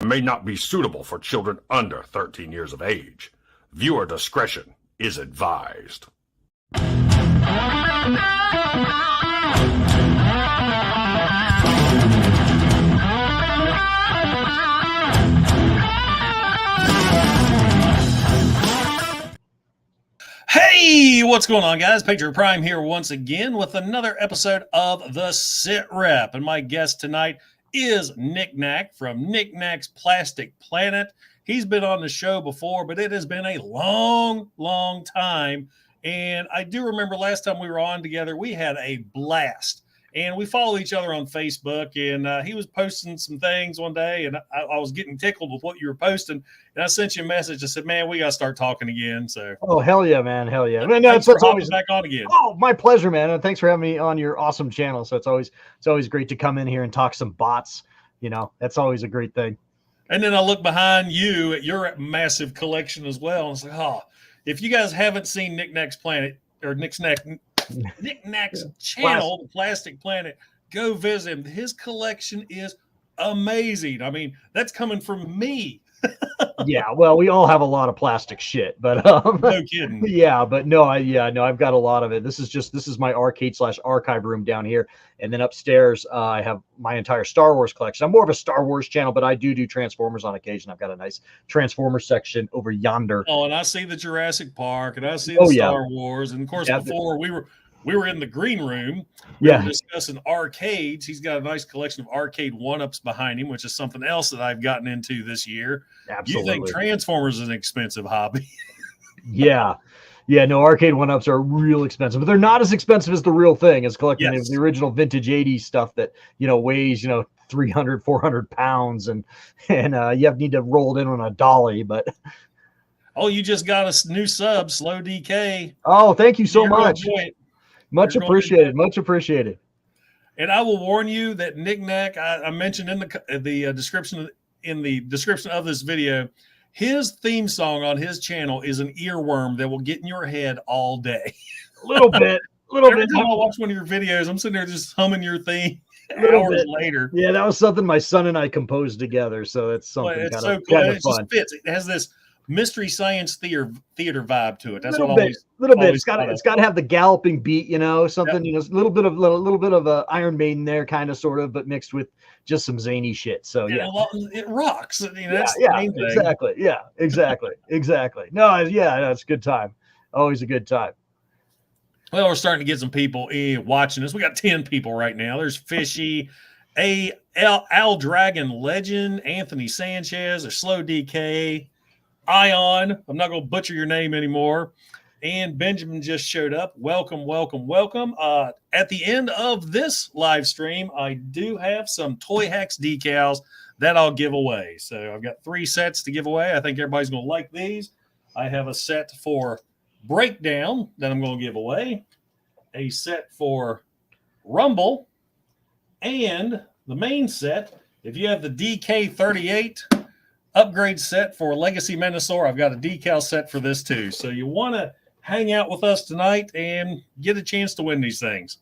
and may not be suitable for children under 13 years of age. Viewer discretion is advised. Hey, what's going on, guys? Patriot Prime here once again with another episode of the SITREP. And my guest tonight is Knick Knack from Knick Knack's Plastic Planet. He's been on the show before, but it has been a long time. And I do remember last time we were on together, we had a blast. And we follow each other on Facebook, and he was posting some things one day, and I was getting tickled with what you were posting, and I sent you a message. I said, "Man, we got to start talking again." So, oh hell yeah, man, hell yeah! No, it's always back on again. Oh, my pleasure, man, and thanks for having me on your awesome channel. So it's always great to come in here and talk some bots. You know, that's always a great thing. And then I look behind you at your massive collection as well, and it's like, oh, if you guys haven't seen Knick Knack's Planet or Knick Knack's channel, The Plastic Planet, go visit him. His collection is amazing. I mean, that's coming from me. Yeah, well, we all have a lot of plastic shit, but no kidding. Yeah, but no, I've got a lot of it. This is my arcade/archive room down here, and then upstairs I have my entire Star Wars collection. I'm more of a Star Wars channel, but I do Transformers on occasion. I've got a nice Transformers section over yonder. Oh, and I see the Jurassic Park, and I see the Star Wars, and of course before we were in the green room. We were discussing arcades. He's got a nice collection of arcade one-ups behind him, which is something else that I've gotten into this year. Absolutely. You think Transformers is an expensive hobby? Yeah, no, arcade one-ups are real expensive, but they're not as expensive as the real thing, as collecting the original vintage 80s stuff that, weighs, 300, 400 pounds, and you need to roll it in on a dolly, but... Oh, you just got a new sub, Slow DK. Oh, thank you so much. Much appreciated. Much appreciated. And I will warn you that Knick Knack, I mentioned in the description of this video, his theme song on his channel is an earworm that will get in your head all day. A little bit. Every time I watch one of your videos, I'm sitting there just humming your theme hours later. Yeah, that was something my son and I composed together. So it's something it's so cool. It just fits. It has this Mystery Science theater vibe to it. That's what always little bit. It's got to have the galloping beat, something, a little bit of Iron Maiden there, kind of, sort of, but mixed with just some zany shit. So it rocks. That's the main thing. Exactly. Yeah, exactly. No, it's a good time. Always a good time. Well, we're starting to get some people watching us. We got 10 people right now. There's Fishy, Al Dragon Legend, Anthony Sanchez, or Slow DK. Ion, I'm not going to butcher your name anymore. And Benjamin just showed up. Welcome. At the end of this live stream, I do have some Toyhax decals that I'll give away. So I've got 3 sets to give away. I think everybody's going to like these. I have a set for Breakdown that I'm going to give away, a set for Rumble, and the main set, if you have the DK38 upgrade set for Legacy Menosaur, I've got a decal set for this too. So you want to hang out with us tonight and get a chance to win these things.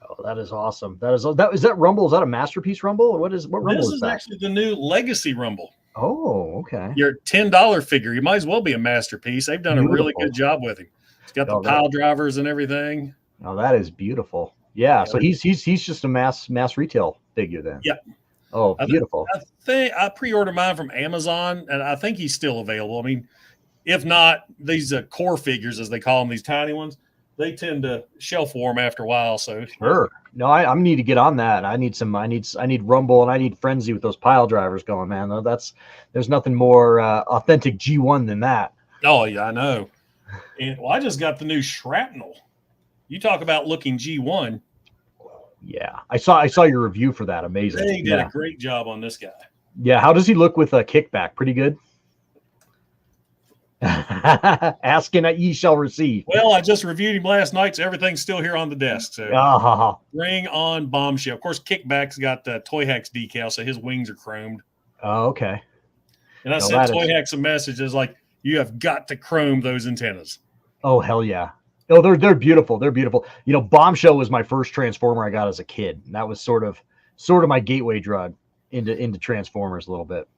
Oh, that is awesome. Is that Rumble? Is that a Masterpiece Rumble? Or what Rumble this is that? Actually the new Legacy Rumble. Oh, okay. Your $10 figure. You might as well be a masterpiece. They've done a really good job with him. It's got the pile drivers and everything. Oh, that is beautiful. Yeah. So he's just a mass retail figure then. Yeah. Oh, beautiful. I think I pre-ordered mine from Amazon, and I think he's still available. I mean, if not, these core figures, as they call them, these tiny ones, they tend to shelf warm after a while. So sure. No, I need to get on that. I need Rumble, and I need Frenzy with those pile drivers going, man. There's nothing more authentic G1 than that. Oh yeah, I know. And I just got the new Shrapnel. You talk about looking G1. Yeah, I saw your review for that. Amazing. They did a great job on this guy. Yeah, how does he look with a kickback? Pretty good. Asking that ye shall receive. Well, I just reviewed him last night, so everything's still here on the desk. So Ring on Bombshell. Of course, Kickback's got Toyhax decal, so his wings are chromed. Oh, okay. And I sent Toyhax a message as like, you have got to chrome those antennas. Oh, hell yeah. Oh, they're beautiful. They're beautiful. Bombshell was my first Transformer I got as a kid. And that was sort of my gateway drug into Transformers a little bit.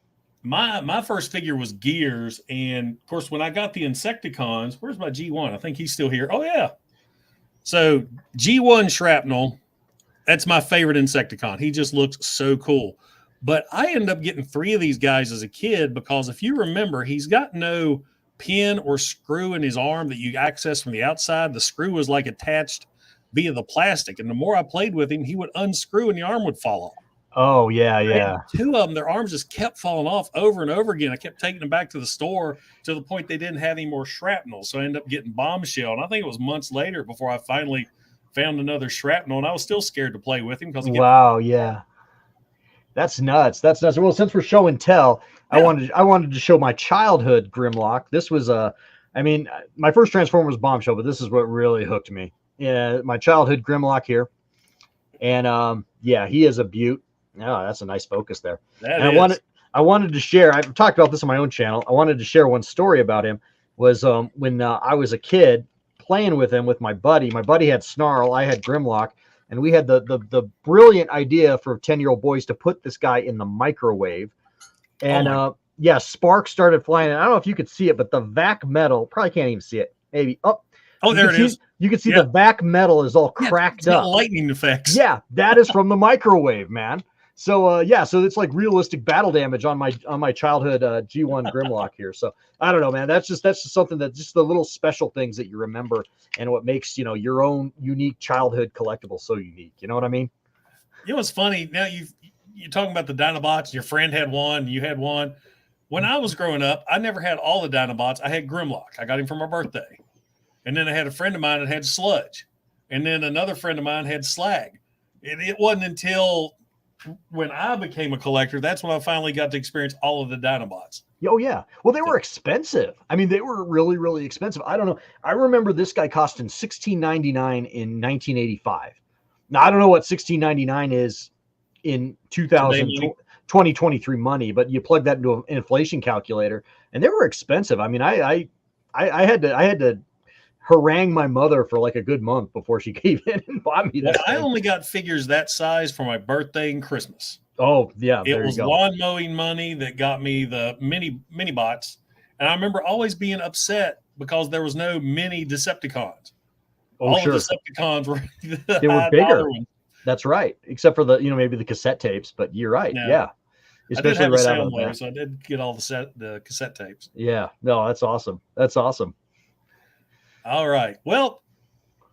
My first figure was Gears, and of course, when I got the Insecticons, where's my G1? I think he's still here. Oh yeah. So G1 Shrapnel, that's my favorite Insecticon. He just looks so cool. But I ended up getting 3 of these guys as a kid because if you remember, he's got no pin or screw in his arm that you access from the outside. The screw was like attached via the plastic, and the more I played with him, he would unscrew and the arm would fall off. Oh, yeah, yeah. 2 of them, their arms just kept falling off over and over again. I kept taking them back to the store to the point they didn't have any more shrapnel. So I ended up getting Bombshell. And I think it was months later before I finally found another shrapnel. And I was still scared to play with him because wow, yeah. That's nuts. That's nuts. Well, since we're show and tell, yeah. I wanted to show my childhood Grimlock. This was I mean, my first Transformer was Bombshell, but this is what really hooked me. Yeah, my childhood Grimlock here. And yeah, he is a beaut. Oh, that's a nice focus there. And I wanted to share. I've talked about this on my own channel. I wanted to share one story about him. Was when I was a kid playing with him with my buddy. My buddy had Snarl. I had Grimlock, and we had the brilliant idea for 10-year-old boys to put this guy in the microwave. And yeah, sparks started flying. And I don't know if you could see it, but the vac metal, probably can't even see it. Maybe Oh, there it is. You can see the vac metal is all cracked up. Lightning effects. Yeah, that is from the microwave, man. So yeah, so it's like realistic battle damage on my childhood G1 Grimlock here. So I don't know, man. That's just something that just the little special things that you remember and what makes your own unique childhood collectible so unique. You know what I mean? You know what's funny? Now you're talking about the Dinobots. Your friend had one. You had one. When I was growing up, I never had all the Dinobots. I had Grimlock. I got him for my birthday. And then I had a friend of mine that had Sludge. And then another friend of mine had Slag. And it wasn't until when I became a collector, that's when I finally got to experience all of the Dinobots. Oh, yeah. Well, they were expensive. I mean, they were really, really expensive. I don't know. I remember this guy costing $16.99 in 1985. Now, I don't know what $16.99 is in 2023 money, but you plug that into an inflation calculator, and they were expensive. I mean, I had to harangue my mother for like a good month before she gave in and bought me that. I only got figures that size for my birthday and Christmas. Oh yeah, it was lawn mowing money that got me the mini bots, and I remember always being upset because there was no mini Decepticons. All the Decepticons were they were bigger. That's right, except for the maybe the cassette tapes. But you're right, yeah. Especially right out of the so I did get all the cassette tapes. Yeah, no, that's awesome. That's awesome. All right. Well,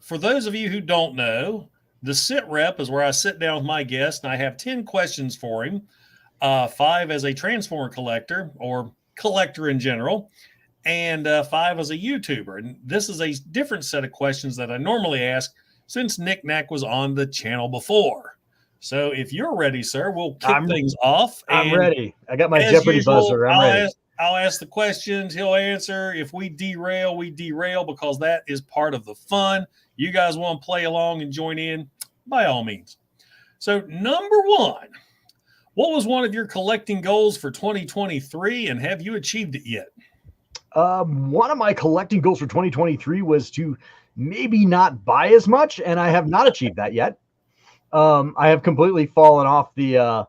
for those of you who don't know, the SITREP is where I sit down with my guest and I have 10 questions for him, 5 as a Transformer collector or collector in general, and 5 as a YouTuber. And this is a different set of questions that I normally ask since Knick Knack was on the channel before. So if you're ready, sir, we'll kick things off. I'm ready. I got my Jeopardy buzzer. I'm ready. I'll ask the questions. He'll answer. If we derail, we derail because that is part of the fun. You guys want to play along and join in, by all means. So number 1, what was one of your collecting goals for 2023, and have you achieved it yet? One of my collecting goals for 2023 was to maybe not buy as much, and I have not achieved that yet. I have completely fallen off the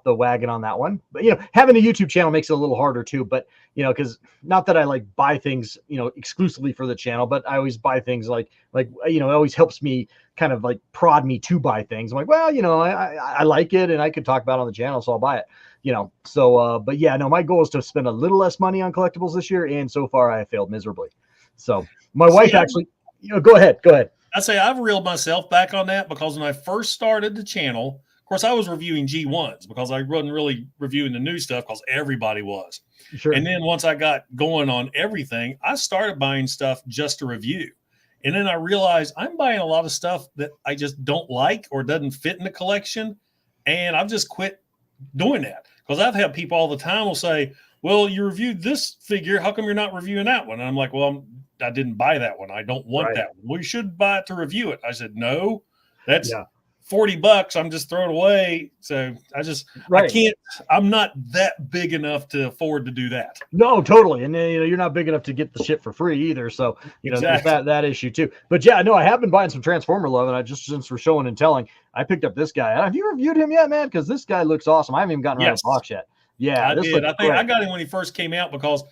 wagon on that one. But having a YouTube channel makes it a little harder too. But because not that I like buy things exclusively for the channel, but I always buy things like it always helps me kind of like prod me to buy things. I'm like, well, I like it and I could talk about it on the channel, so I'll buy it. So but yeah, no, my goal is to spend a little less money on collectibles this year, and so far I have failed miserably. So my wife actually, go ahead. I say I've reeled myself back on that because when I first started the channel, of course, I was reviewing G1s because I wasn't really reviewing the new stuff because everybody was. Sure. And then once I got going on everything, I started buying stuff just to review. And then I realized I'm buying a lot of stuff that I just don't like or doesn't fit in the collection. And I've just quit doing that because I've had people all the time will say, well, you reviewed this figure. How come you're not reviewing that one? And I'm like, well, I didn't buy that one. I don't want that one. We should buy it to review it. I said, no, that's $40. I'm just throwing it away. So I can't, I'm not that big enough to afford to do that. No, totally. And then, you're not big enough to get the shit for free either. So, there's that issue too. But yeah, no, I have been buying some Transformer love. And since we're showing and telling, I picked up this guy. Have you reviewed him yet, man? Because this guy looks awesome. I haven't even gotten around the box yet. Yeah, I this did. looks I think I great. got him when he first came out because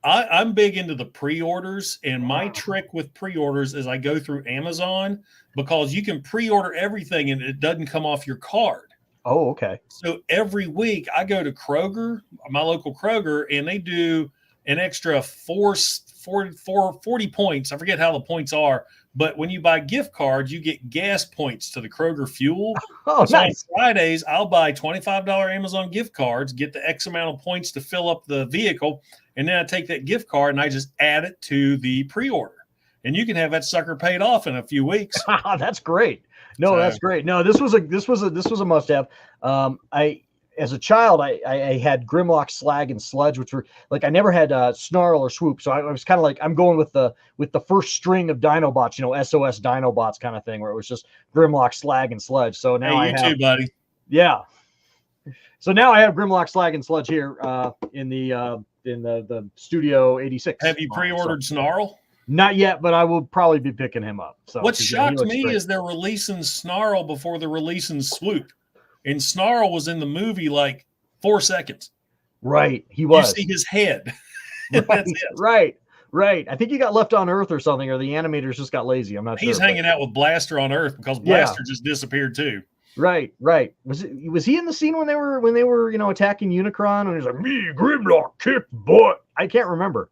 I'm big into the pre-orders, and my trick with pre-orders is I go through Amazon because you can pre-order everything and it doesn't come off your card. Oh, okay. So every week I go to Kroger, my local Kroger, and they do an extra 40 points. I forget how the points are, but when you buy gift cards, you get gas points to the Kroger fuel. Oh, So nice. on Fridays, I'll buy $25 Amazon gift cards, get the X amount of points to fill up the vehicle, and then I take that gift card and I just add it to the pre-order. And you can have that sucker paid off in a few weeks. That's great. No, that's great. No, this was a must have. As a child, I had Grimlock, Slag, and Sludge, which were like I never had Snarl or Swoop, so I was kind of like I'm going with the first string of Dinobots, SOS Dinobots kind of thing, where it was just Grimlock, Slag, and Sludge. So now I have, too, buddy. Yeah. So now I have Grimlock, Slag, and Sludge here in the Studio 86. Have you pre-ordered Snarl? Not yet, but I will probably be picking him up. So what shocked me is they're releasing Snarl before they're releasing Swoop. And Snarl was in the movie like 4 seconds. Right. He was. You see his head. Right. That's it. Right. I think he got left on Earth or something, or the animators just got lazy. I'm not sure. He's hanging out with Blaster on Earth because Blaster just disappeared too. Right. Was he in the scene when they were attacking Unicron and he was like, me, Grimlock, kick butt? I can't remember.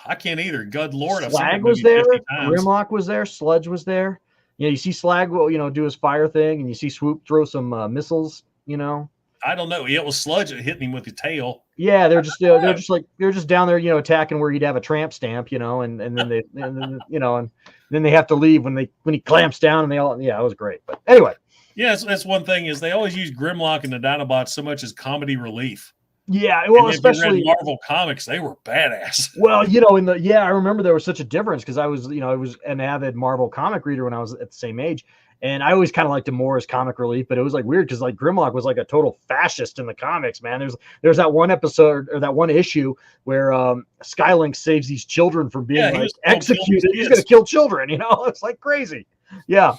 I can't either. Good Lord. Slag was there. Grimlock was there. Sludge was there. You see Slag, do his fire thing, and you see Swoop throw some missiles. I don't know. It was Sludge that hit him with the tail. Yeah, they're just down there, attacking where he'd have a tramp stamp, and then they have to leave when he clamps down, and it was great. But anyway, yeah, that's one thing is they always use Grimlock and the Dinobots so much as comedy relief. Yeah, well, especially if you read Marvel comics, they were badass. Well, I remember there was such a difference because I was an avid Marvel comic reader when I was at the same age, and I always kind of liked him more as comic relief. But it was like weird because like Grimlock was like a total fascist in the comics, man. There's that one episode or that one issue where Skylink saves these children from being executed. He's going to kill children, It's like crazy. Yeah.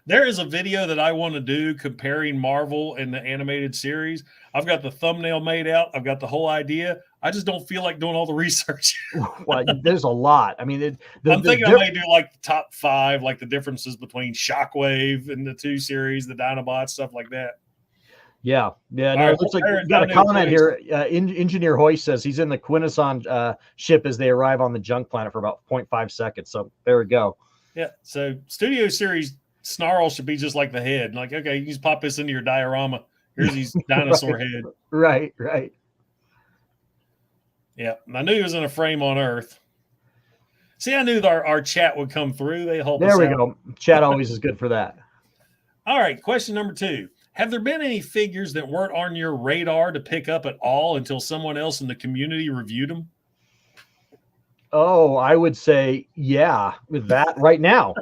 There is a video that I want to do comparing Marvel and the animated series. I've got the thumbnail made out. I've got the whole idea. I just don't feel like doing all the research. Well, there's a lot. I mean, I'm thinking I may do like the top 5, like the differences between Shockwave and the 2 series, the Dinobots, stuff like that. Yeah. No, it looks like you got a comment here. Engineer Hoyce says he's in the Quintesson ship as they arrive on the junk planet for about 0.5 seconds. So there we go. Yeah. So Studio Series Snarl should be just like the head. Like, okay, you can just pop this into your diorama. Here's his dinosaur head. Right. Yeah. I knew he was in a frame on Earth. See, I knew our chat would come through. They help us out. There we go. Chat always is good for that. All right. Question number 2. Have there been any figures that weren't on your radar to pick up at all until someone else in the community reviewed them? Oh, I would say, yeah, with that right now.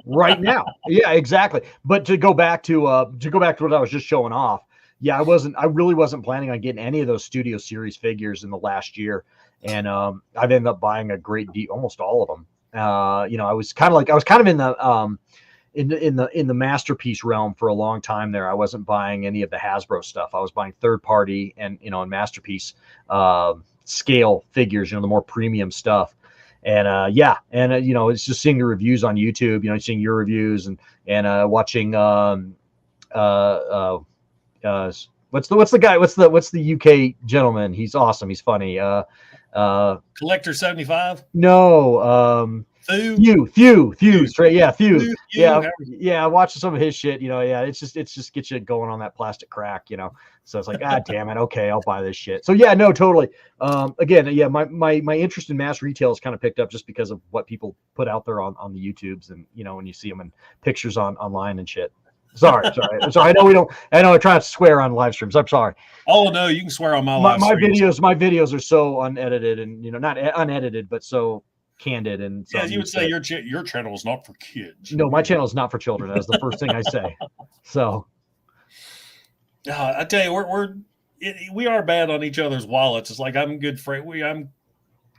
Yeah, exactly. But to go back to what I was just showing off. Yeah, I really wasn't planning on getting any of those Studio Series figures in the last year. And I've ended up buying a great deal, almost all of them. I was kind of in the masterpiece realm for a long time there. I wasn't buying any of the Hasbro stuff. I was buying third party and masterpiece scale figures, the more premium stuff. And it's just seeing the reviews on YouTube, seeing your reviews and watching what's the UK gentleman? He's awesome. He's funny. Collector 75. No, Few. Straight, yeah, Few. Yeah. Watching some of his shit, it's just gets you going on that plastic crack, So it's like, God damn it, okay, I'll buy this shit. So yeah, no, totally. Again, yeah, my interest in mass retail is kind of picked up just because of what people put out there on the YouTubes and when you see them in pictures online and shit. Sorry. I know I try not to swear on live streams. I'm sorry. Oh no, you can swear on my live streams. My videos are so unedited and not unedited, but so candid and so you would say your channel is not for kids. No, my channel is not for children. That's the first thing I say. So I tell you, we are bad on each other's wallets. It's like I'm a good friend.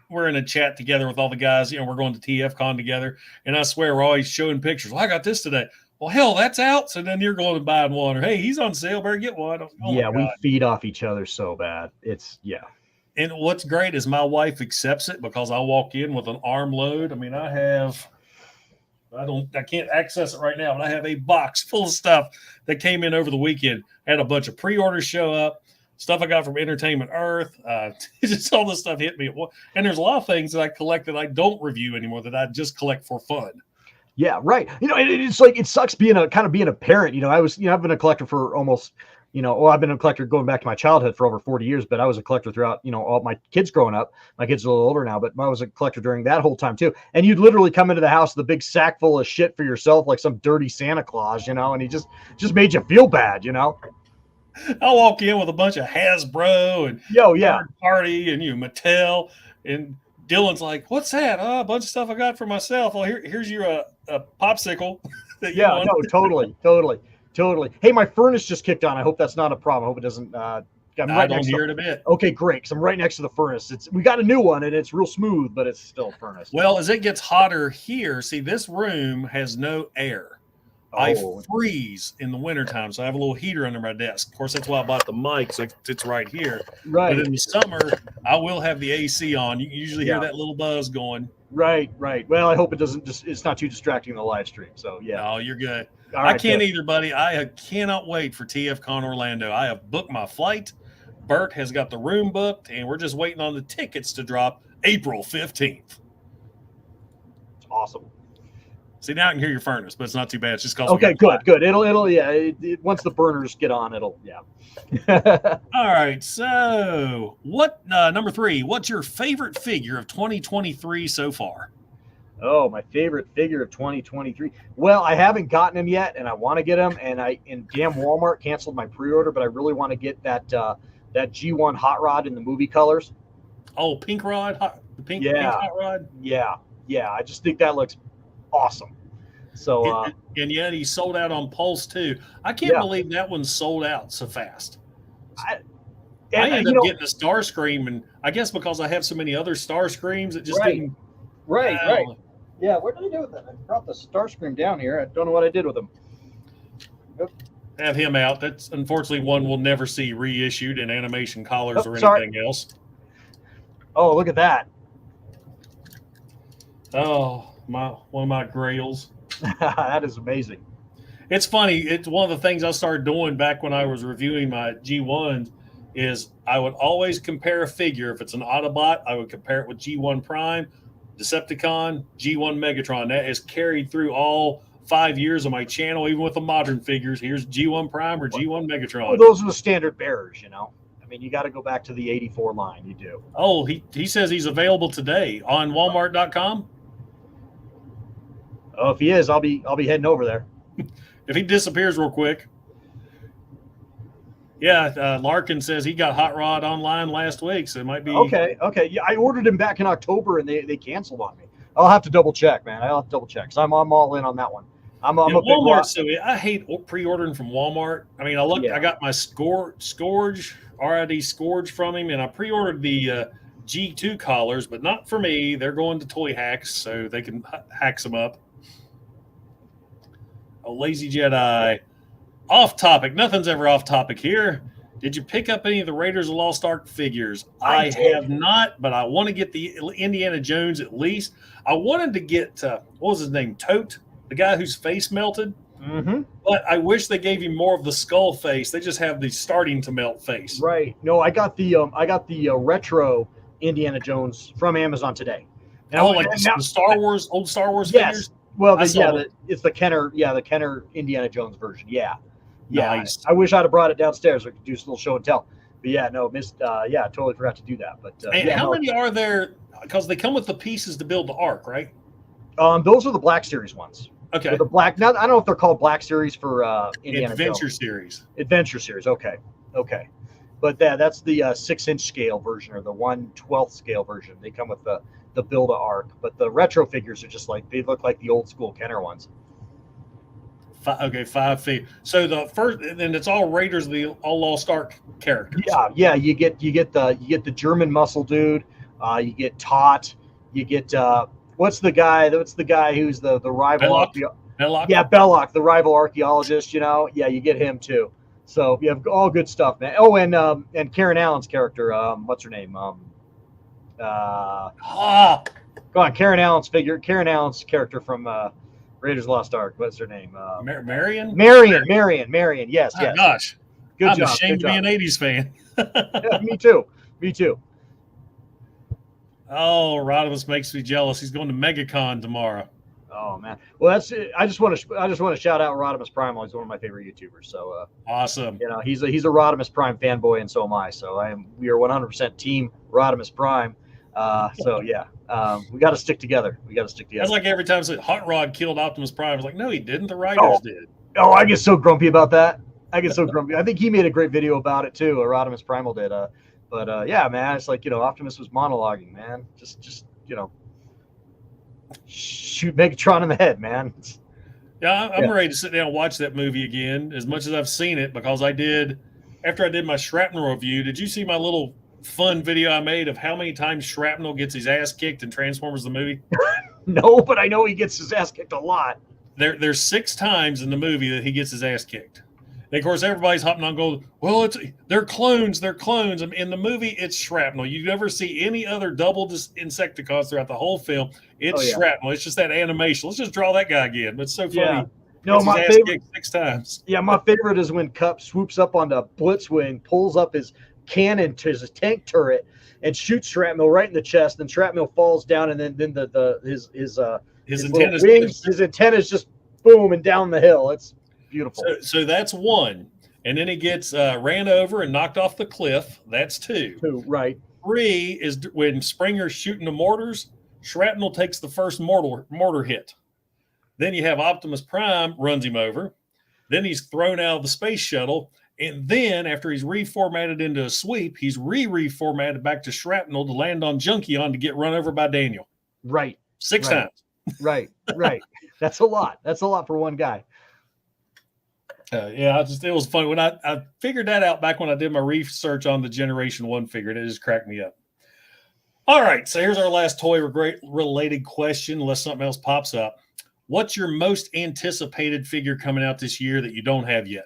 We're in a chat together with all the guys. We're going to TFCon together, and I swear we're always showing pictures. Well, I got this today. well, hell, that's out. So then you're going to buy one, or hey, he's on sale, better get one. Oh yeah, we feed off each other so bad. It's And what's great is my wife accepts it because I walk in with an armload. I mean, I can't access it right now, but I have a box full of stuff that came in over the weekend. I had a bunch of pre-orders show up, stuff I got from Entertainment Earth. Just all this stuff hit me. And there's a lot of things that I collect that I don't review anymore that I just collect for fun. Yeah, right. It's like, it sucks being a parent. I've been a collector for almost, I've been a collector going back to my childhood for over 40 years, but I was a collector throughout, all my kids growing up. My kids are a little older now, but I was a collector during that whole time too. And you'd literally come into the house with a big sack full of shit for yourself, like some dirty Santa Claus, and he just made you feel bad, I'll walk in with a bunch of Hasbro and Third Party and Mattel, and Dylan's like, "What's that?" "Oh, a bunch of stuff I got for myself." "Well, here's your a popsicle." Totally. Hey, my furnace just kicked on. I hope that's not a problem. I hope it doesn't. I don't hear it a bit. Okay, great. Because I'm right next to the furnace. We got a new one and it's real smooth, but it's still a furnace. Well, as it gets hotter here, see, this room has no air. I freeze in the wintertime, so I have a little heater under my desk. Of course, that's why I bought the mic, so it's right here. Right. But in the summer, I will have the AC on. You can usually hear that little buzz going. Right. Well, I hope it's not too distracting the live stream. So, yeah. No, you're good. All right, I can't either, buddy. I cannot wait for TFCon Orlando. I have booked my flight. Bert has got the room booked, and we're just waiting on the tickets to drop April 15th. Awesome. See, now I can hear your furnace, but it's not too bad. It's just because. Okay, good. It'll once the burners get on, it'll. All right. So, number 3? What's your favorite figure of 2023 so far? Oh, my favorite figure of 2023. Well, I haven't gotten him yet, and I want to get him. And damn Walmart canceled my pre-order, but I really want to get that G1 hot rod in the movie colors. Oh, pink rod, pink hot rod. Yeah. I just think that looks awesome. So and yet he sold out on Pulse too. I can't believe that one sold out so fast. I ended up getting a Starscream, and I guess because I have so many other Starscreams, it just didn't. Right. Yeah, what did I do with it? I brought the Starscream down here. I don't know what I did with him. Yep. Have him out. That's unfortunately one we'll never see reissued in animation collars or anything else. Oh, look at that. Oh, one of my grails. That is amazing. It's funny. It's one of the things I started doing back when I was reviewing my G1s is I would always compare a figure. If it's an Autobot, I would compare it with G1 Prime, Decepticon, G1 Megatron. That has carried through all 5 years of my channel, even with the modern figures. Here's G1 Prime or G1 Megatron. Well, those are the standard bearers, I mean, you got to go back to the 84 line. You do. Oh, he says he's available today on Walmart.com. Oh, if he is, I'll be heading over there. If he disappears real quick. Yeah, Larkin says he got Hot Rod online last week, so it might be okay. Yeah, I ordered him back in October, and they canceled on me. I'll have to double check, man. I'll have to double check because I'm all in on that one. I'm a Walmart. So I hate pre-ordering from Walmart. I mean, I got my Scourge RID Scourge from him, and I pre-ordered the G2 collars, but not for me. They're going to Toyhax, so they can hack them up. Oh, Lazy Jedi. Off topic. Nothing's ever off topic here. Did you pick up any of the Raiders of the Lost Ark figures? I have not, but I want to get the Indiana Jones at least. I wanted to get, what was his name? Tote, the guy whose face melted. Mm-hmm. But I wish they gave him more of the skull face. They just have the starting to melt face. Right. No, I got the retro Indiana Jones from Amazon today. And the Star Wars, old Star Wars figures? Well, it's the Kenner, the Kenner Indiana Jones version. Yeah. Nice. I wish I'd have brought it downstairs so I could do a little show and tell. But totally forgot to do that. But how many are there? Because they come with the pieces to build the arc, right? Those are the Black Series ones. Okay. The Black. Now I don't know if they're called Black Series for Indiana Adventure Jones. Series. Adventure Series. Okay. But that's the 6-inch scale version or the 1/12 scale version. They come with the build a arc, but the retro figures are just they look like the old school Kenner ones. 5 feet. So the first, then it's all Raiders of the All Lost Ark characters. Yeah. You get the German muscle dude. You get Tot. You get what's the guy who's the rival? Belloc? Yeah, Belloc, the rival archaeologist. Yeah, you get him too. So you have all good stuff, man. Oh, and Karen Allen's character. What's her name? Oh, Go on, Karen Allen's character from Raiders of the Lost Ark. What's her name? Marion? Marion. Yes, Oh, yes. gosh. Good I'm job. ashamed Good to job. be an 80s fan. Yeah, me too. Oh, Rodimus makes me jealous. He's going to MegaCon tomorrow. Oh man. Well, that's it. I just want to shout out Rodimus Prime. He's one of my favorite YouTubers. So Awesome. he's a Rodimus Prime fanboy, and so am I. So we are 100% team Rodimus Prime. So yeah, we got to stick together. That's like every time Hot Rod killed Optimus Prime. I was like, no, he didn't. The writers did. Oh, I get so grumpy about that. I think he made a great video about it too. Rodimus Primal did. But yeah, man, it's like, Optimus was monologuing, man. Just shoot Megatron in the head, man. Yeah, I'm ready to sit down and watch that movie again, as much as I've seen it, because after I did my Shrapnel review. Did you see my little fun video I made of how many times Shrapnel gets his ass kicked in Transformers the movie? No, but I know he gets his ass kicked a lot. There's 6 times in the movie that he gets his ass kicked. And of course, everybody's hopping on going, well, they're clones. And in the movie, it's Shrapnel. You never see any other double Insecticons throughout the whole film. It's Shrapnel. It's just that animation. Let's just draw that guy again. It's so funny. Yeah. No, my favorite 6 times. Yeah, my favorite is when Cup swoops up on the Blitzwing, pulls up his cannon to his tank turret, and shoots Shrapnel right in the chest. Then Shrapnel falls down, and then his antennas just boom and down the hill. It's beautiful. So that's 1. And then he gets ran over and knocked off the cliff. That's 2. 2, right. 3 is when Springer's shooting the mortars. Shrapnel takes the first mortar hit. Then you have Optimus Prime runs him over. Then he's thrown out of the space shuttle. And then after he's reformatted into a sweep, he's reformatted back to Shrapnel to land on Junkion to get run over by Daniel. Right. 6 times. Right. That's a lot. That's a lot for one guy. It was funny when I figured that out back when I did my research on the Generation 1 figure. It just cracked me up. All right, so here's our last toy related question, unless something else pops up. What's your most anticipated figure coming out this year that you don't have yet?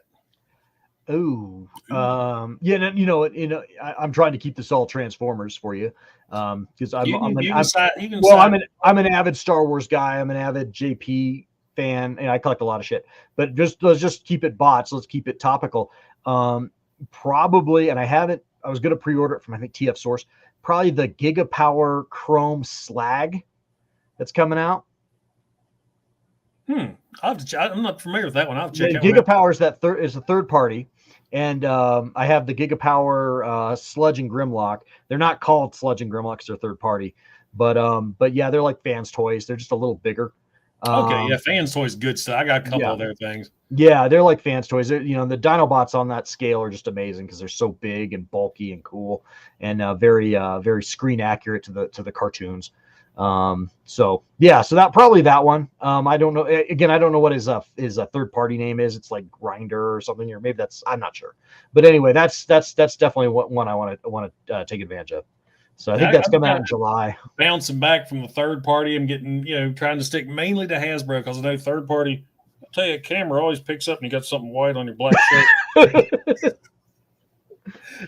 I'm trying to keep this all Transformers for you, because I'm an avid Star Wars guy. I'm an avid JP fan, and I collect a lot of shit. But let's just keep it bots. Let's keep it topical. Probably, and I was going to pre-order it from, I think, TF Source. Probably the Gigapower Chrome Slag that's coming out. I'm not familiar with that one. I'll check it out. Gigapower is a third party, and I have the Gigapower Sludge and Grimlock. They're not called Sludge and Grimlock because they're third party, but yeah, they're like fans' toys. They're just a little bigger. Okay, yeah, fans' toys, good stuff. I got a couple of their things. Yeah, they're like fans' toys. The Dinobots on that scale are just amazing because they're so big and bulky and cool, and very screen accurate to the cartoons. So that probably that one. I don't know. Again, I don't know what his third party name is. It's like Grinder or something, or maybe I'm not sure. But anyway, that's definitely one I want to take advantage of. So I think that's coming out in July. Bouncing back from the third party, I'm getting, trying to stick mainly to Hasbro because I know third party, I'll tell you, a camera always picks up and you got something white on your black shirt.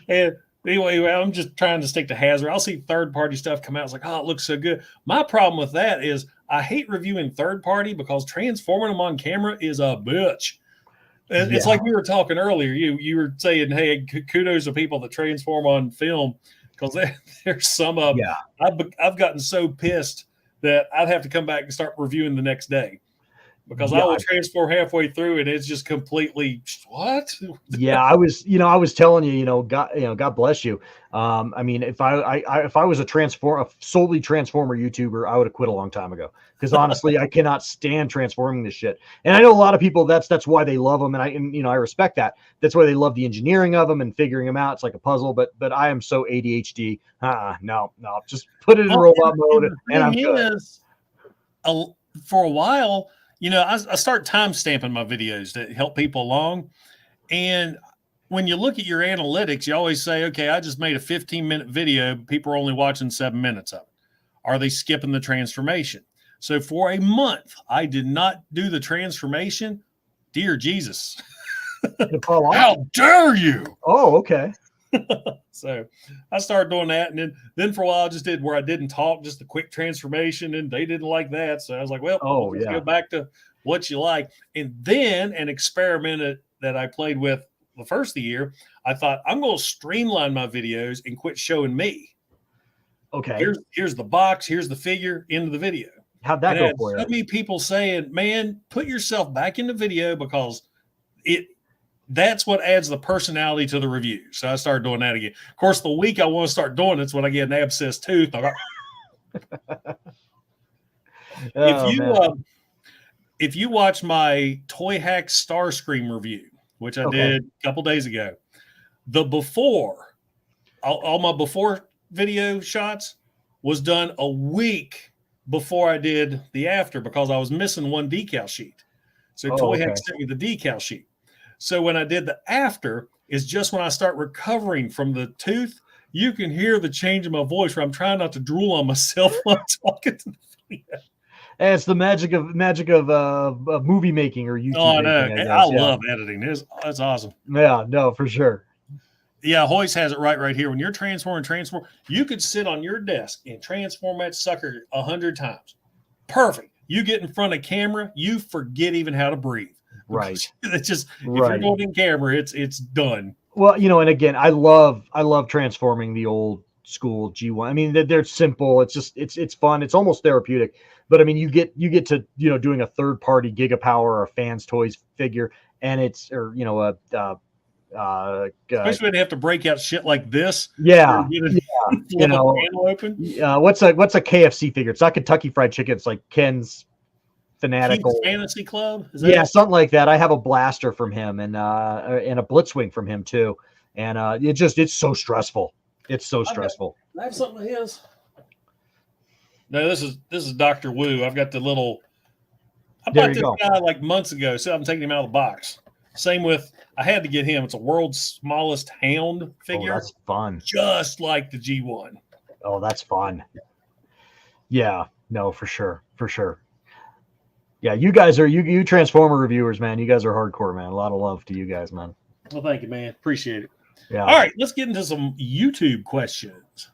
And anyway, I'm just trying to stick to Hasbro. I'll see third party stuff come out. It's like, oh, it looks so good. My problem with that is I hate reviewing third party because transforming them on camera is a bitch. It's like we were talking earlier. You were saying, hey, kudos to people that transform on film. Because there's some of them. Yeah. I've gotten so pissed that I'd have to come back and start reviewing the next day because I will transform halfway through and it's just completely what? Yeah, I was telling you, God bless you. I mean, if I was a solely Transformer YouTuber, I would have quit a long time ago because honestly, I cannot stand transforming this shit. And I know a lot of people that's why they love them, and I respect that. That's why they love the engineering of them and figuring them out. It's like a puzzle, but I am so ADHD. No, just put it in robot mode, and I'm good. For a while, I start time stamping my videos to help people along, and when you look at your analytics, you always say, okay, I just made a 15-minute video, but people are only watching 7 minutes of it. Are they skipping the transformation? So for a month, I did not do the transformation. Dear Jesus. How dare you? Oh, okay. So I started doing that. And then for a while, I just did where I didn't talk, just a quick transformation. And they didn't like that. So I was like, well, let's go back to what you like. And then an experiment that I played with the first of the year, I thought, I'm going to streamline my videos and quit showing me. Okay. Here's the box. Here's the figure into the video. How'd that go for you? So many people saying, man, put yourself back in the video because that's what adds the personality to the review. So I started doing that again. Of course, the week I want to start doing it's when I get an abscess tooth. If you watch my Toyhax Starscream review, which I did a couple days ago, the before, all my before video shots was done a week before I did the after because I was missing one decal sheet. So Toyhax sent me the decal sheet. So when I did the after is just when I start recovering from the tooth, you can hear the change in my voice where I'm trying not to drool on myself while I'm talking to the video. And it's the magic of movie making or YouTube. Oh, I know. I love editing. That's awesome. Yeah, no, for sure. Yeah, Hoyce has it right here. When you're transforming, you could sit on your desk and transform that sucker 100 times. Perfect. You get in front of camera, you forget even how to breathe. Right. It's just if you're going in camera, it's done. Well, and again, I love transforming the old school G1. I mean, they're simple. It's just it's fun. It's almost therapeutic. But I mean, you get to doing a third party Gigapower or a Fans Toys figure, and it's especially when they have to break out shit like this. Yeah. Open. What's a KFC figure? It's not Kentucky Fried Chicken. It's like Ken's Fanatical Keith's Fantasy Club. Is that something like that. I have a blaster from him and a Blitzwing from him too. And it's so stressful. It's so stressful. I have something of his. No, this is Dr. Wu. I've got the little. I bought this guy like months ago, so I'm taking him out of the box. Same with, I had to get him. It's a world's smallest hound figure. Oh, that's fun. Just like the G1. Oh, that's fun. Yeah, no, for sure. For sure. Yeah, you guys are, you Transformer reviewers, man. You guys are hardcore, man. A lot of love to you guys, man. Well, thank you, man. Appreciate it. Yeah. All right, let's get into some YouTube questions.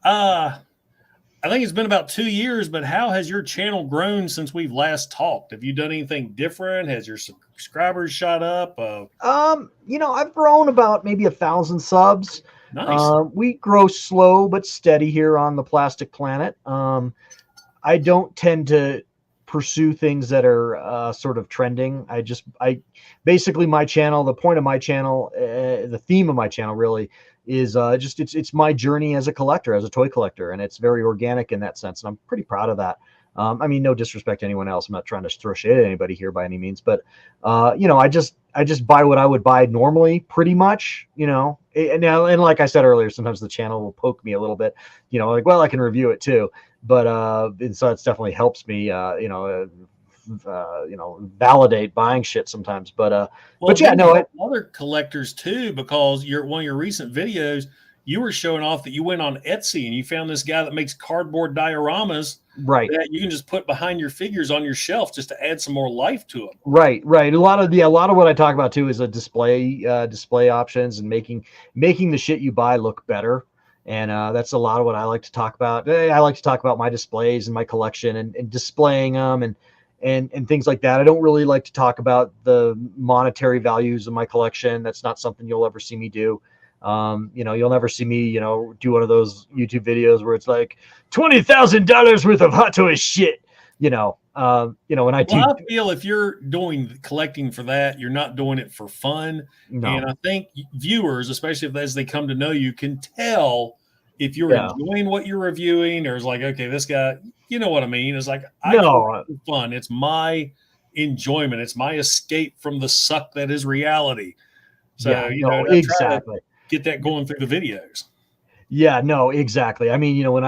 I think it's been about 2 years, but how has your channel grown since we've last talked? Have you done anything different? Has your subscribers shot up? I've grown about maybe 1,000 subs. Nice. We grow slow but steady here on the Plastic Planet. I don't tend to pursue things that are sort of trending. Basically my channel, the point of my channel, the theme of my channel really is it's my journey as a collector, as a toy collector, and it's very organic in that sense, and I'm pretty proud of that. I mean, no disrespect to anyone else. I'm not trying to throw shade at anybody here by any means, but I just buy what I would buy normally, pretty much. And like I said earlier, sometimes the channel will poke me a little bit. Like, well, I can review it too, but and so it's definitely helps me. Validate buying shit sometimes, but yeah, no, other collectors too, because one of your recent videos, you were showing off that you went on Etsy and you found this guy that makes cardboard dioramas, right? That you can just put behind your figures on your shelf just to add some more life to them. Right. A lot of what I talk about too is a display options and making the shit you buy look better. And that's a lot of what I like to talk about. I like to talk about my displays and my collection and displaying them and things like that. I don't really like to talk about the monetary values of my collection. That's not something you'll ever see me do. You'll never see me, do one of those YouTube videos where it's like $20,000 worth of Hot Toys shit, and I feel if you're doing collecting for that, you're not doing it for fun. No. And I think viewers, especially as they come to know you, can tell if you're enjoying what you're reviewing, or it's like, okay, this guy, you know what I mean? It's like, I do it for fun. It's my enjoyment. It's my escape from the suck that is reality. So, exactly. Get that going through the videos. Yeah, no, exactly. I mean, when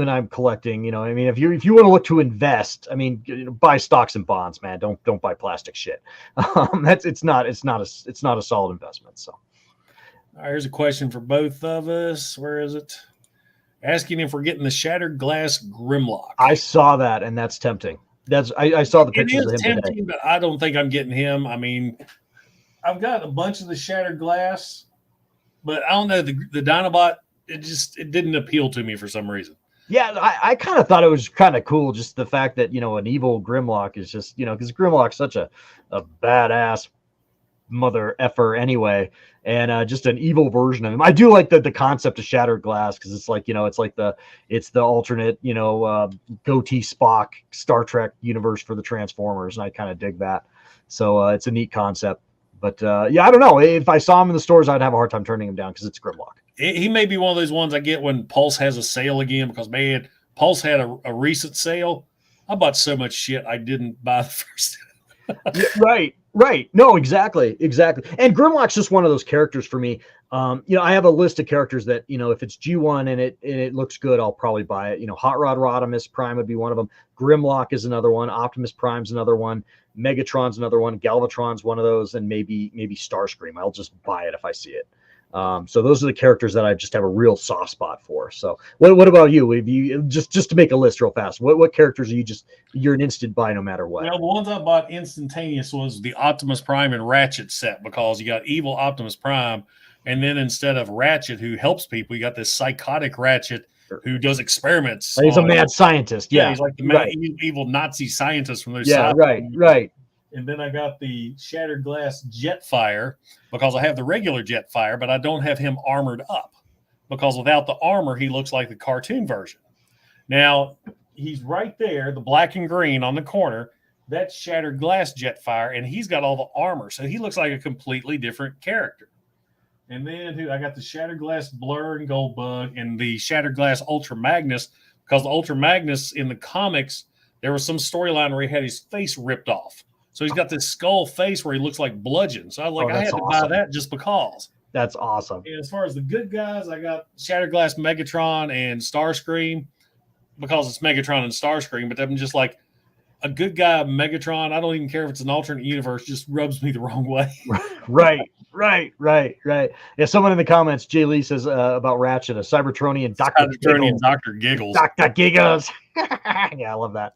I'm collecting, if you want to look to invest, I mean, buy stocks and bonds, man. Don't buy plastic shit. It's not a solid investment. So, all right, here's a question for both of us. Where is it? asking if we're getting the Shattered Glass Grimlock. I saw that, and that's tempting. I saw the pictures of him tempting, today. but I don't think I'm getting him. I mean, I've got a bunch of the Shattered Glass, but I don't know, the Dinobot, it didn't appeal to me for some reason. Yeah, I kind of thought it was kind of cool, just the fact that, an evil Grimlock is just, because Grimlock's such a badass mother effer anyway, and just an evil version of him. I do like the concept of Shattered Glass, because it's like, it's the alternate, goatee Spock Star Trek universe for the Transformers, and I kind of dig that. So it's a neat concept. But yeah, I don't know. If I saw him in the stores, I'd have a hard time turning him down because it's Grimlock. He may be one of those ones I get when Pulse has a sale again, because, man, Pulse had a recent sale. I bought so much shit I didn't buy the first. Yeah, right. No, exactly. And Grimlock's just one of those characters for me. I have a list of characters that, if it's G1 and it looks good, I'll probably buy it. Hot Rod Rodimus Prime would be one of them. Grimlock is another one. Optimus Prime's another one. Megatron's another one. Galvatron's one of those, and maybe Starscream. I'll just buy it if I see it. So those are the characters that I just have a real soft spot for. So what about you? If you just to make a list real fast, what characters are you're an instant buy no matter what? Well, the ones I bought instantaneous was the Optimus Prime and Ratchet set, because you got evil Optimus Prime, and then instead of Ratchet who helps people, you got this psychotic Ratchet who does experiments. He's a mad scientist. Yeah, he's like the evil Nazi scientist from those. Yeah, right. And then I got the Shattered Glass Jetfire, because I have the regular Jetfire, but I don't have him armored up, because without the armor, he looks like the cartoon version. Now, he's right there, the black and green on the corner. That's Shattered Glass Jetfire, and he's got all the armor, so he looks like a completely different character. And then I got the Shattered Glass Blur and Goldbug, and the Shattered Glass Ultra Magnus, because the Ultra Magnus in the comics, there was some storyline where he had his face ripped off. So he's got this skull face where he looks like Bludgeon. So I had to buy that just because. That's awesome. And as far as the good guys, I got Shattered Glass Megatron and Starscream, because it's Megatron and Starscream. But I'm just like, a good guy Megatron, I don't even care if it's an alternate universe, just rubs me the wrong way. Right. Yeah, someone in the comments, Jay Lee says about Ratchet, a Cybertronian Dr. Giggles. Dr. Giggles. Dr. Giggles. Yeah, I love that.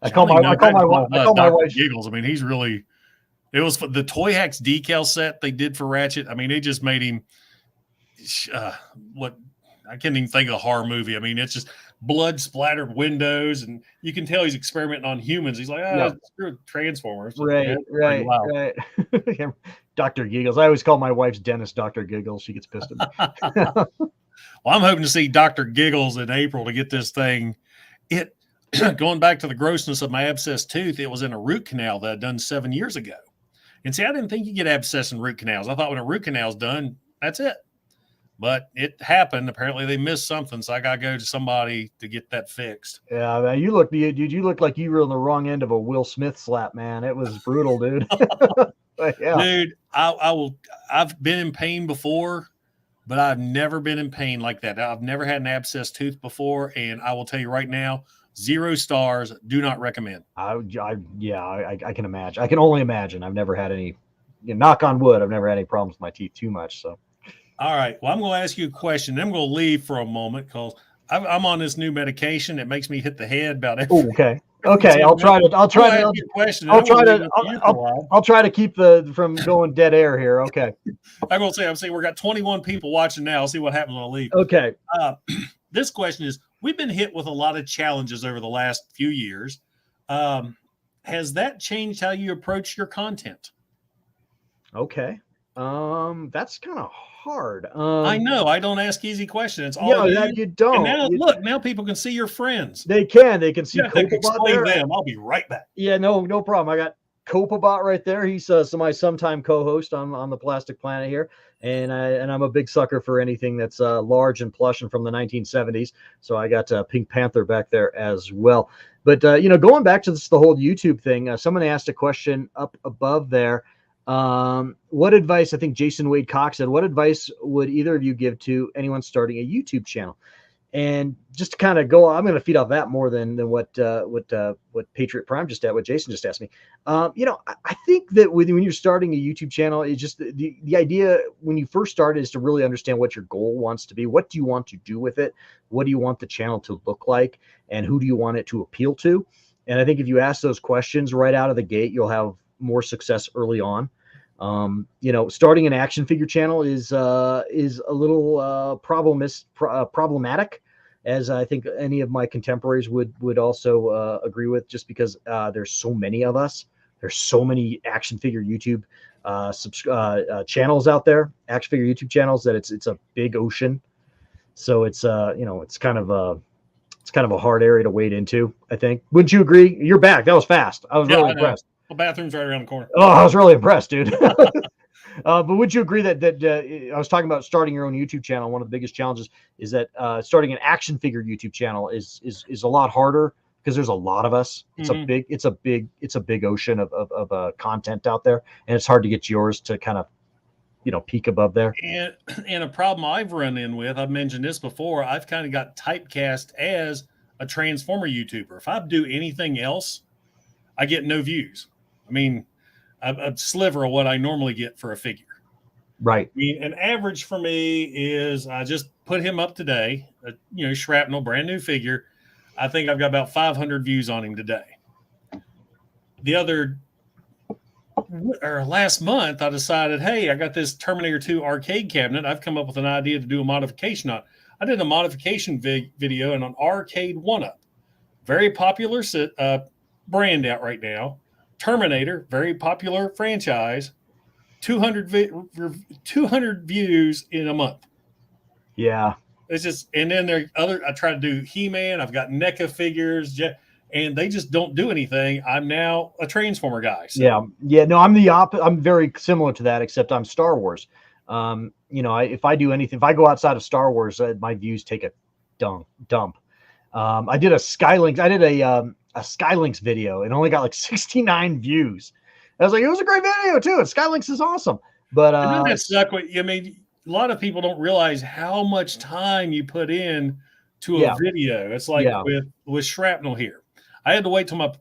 I call my wife Giggles. I mean, he's really. It was the Toyhax decal set they did for Ratchet. I mean, they just made him. What I can't even think of a horror movie. I mean, it's just blood splattered windows, and you can tell he's experimenting on humans. He's like, screw Transformers. Right. Dr. Giggles. I always call my wife's dentist Dr. Giggles. She gets pissed at me. Well, I'm hoping to see Dr. Giggles in April to get this thing. Going back to the grossness of my abscessed tooth, it was in a root canal that I'd done 7 years ago. And see, I didn't think you get abscess in root canals. I thought when a root canal's done, that's it. But it happened. Apparently they missed something, so I got to go to somebody to get that fixed. Yeah, man, you look like you were on the wrong end of a Will Smith slap, man. It was brutal, dude. Yeah. Dude, I've been in pain before, but I've never been in pain like that. I've never had an abscessed tooth before, and I will tell you right now, 0 stars. Do not recommend. I can imagine. I can only imagine. I've never had any. Knock on wood. I've never had any problems with my teeth too much. So, all right. Well, I'm going to ask you a question. Then I'm going to leave for a moment because I'm on this new medication. It makes me hit the head about everything. Okay. I'll try to keep from going dead air here. Okay. I'm going to say, we've got 21 people watching now. I'll see what happens when I leave. Okay. This question is, we've been hit with a lot of challenges over the last few years. Has that changed how you approach your content? Okay. That's kind of hard. I know. I don't ask easy questions. You don't. And now people can see your friends. They can see Copabot there. Them. I'll be right back. Yeah, no problem. I got Copabot right there. He's my sometime co-host on the Plastic Planet here. And I'm a big sucker for anything that's large and plush and from the 1970s. So I got Pink Panther back there as well. But going back to the whole YouTube thing, someone asked a question up above there. What advice? I think Jason Wade Cox said, "What advice would either of you give to anyone starting a YouTube channel?" And just to kind of go, I'm going to feed off that more than what Patriot Prime what Jason just asked me. I think that when you're starting a YouTube channel, it's just the idea when you first start is to really understand what your goal wants to be. What do you want to do with it? What do you want the channel to look like? And who do you want it to appeal to? And I think if you ask those questions right out of the gate, you'll have more success early on. Starting an action figure channel is a little problematic, as I think any of my contemporaries would also agree with, just because there's so many of us. There's so many action figure YouTube channels out there, action figure YouTube channels, that it's a big ocean. So it's kind of a hard area to wade into, I think. Wouldn't you agree? You're back. That was fast. I was really impressed. The bathroom's right around the corner. Oh, I was really impressed, dude. But would you agree that I was talking about starting your own YouTube channel? One of the biggest challenges is that starting an action figure YouTube channel is a lot harder because there's a lot of us. It's a big ocean of content out there, and it's hard to get yours to kind of peak above there. And a problem I've run in with, I've mentioned this before, I've kind of got typecast as a Transformer YouTuber. If I do anything else, I get no views. I mean, a sliver of what I normally get for a figure. Right. I mean, an average for me is, I just put him up today, Shrapnel, brand new figure. I think I've got about 500 views on him today. Last month, I decided, hey, I got this Terminator 2 arcade cabinet. I've come up with an idea to do a modification on. I did a modification video on an arcade 1-up. Very popular brand out right now. Terminator, very popular franchise. 200 views in a month. Yeah. It's just, and then I try to do He-Man. I've got NECA figures, and they just don't do anything. I'm now a Transformer guy. So. Yeah. No, I'm the opposite. I'm very similar to that, except I'm Star Wars. If I do anything, if I go outside of Star Wars, my views take a dump. I did a Skylinks. I did a Skylinks video and only got like 69 views. I was like, it was a great video too. And Skylinks is awesome. But and that suck. I mean, a lot of people don't realize how much time you put in to a video. It's like with Shrapnel here. I had to wait till my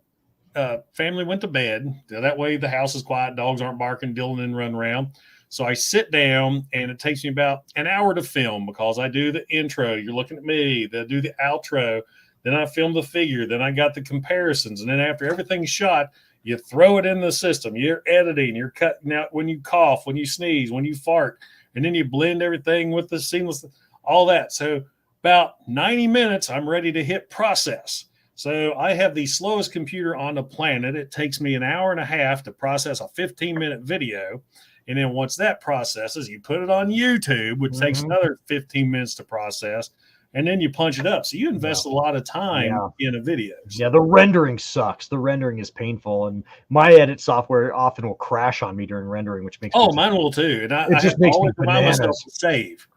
family went to bed. That way the house is quiet. Dogs aren't barking. Dylan didn't run around. So I sit down, and it takes me about an hour to film because I do the intro. You're looking at me. Then do the outro. Then I film the figure. Then I got the comparisons. And then after everything's shot, you throw it in the system. You're editing. You're cutting out when you cough, when you sneeze, when you fart. And then you blend everything with the seamless, all that. So about 90 minutes, I'm ready to hit process. So I have the slowest computer on the planet. It takes me an hour and a half to process a 15-minute video. And then once that processes, you put it on YouTube, which takes another 15 minutes to process. And then you punch it up. So you invest a lot of time in a video. Yeah, the rendering sucks. The rendering is painful. And my edit software often will crash on me during rendering, which makes mine will too. And I just makes me remind myself to save.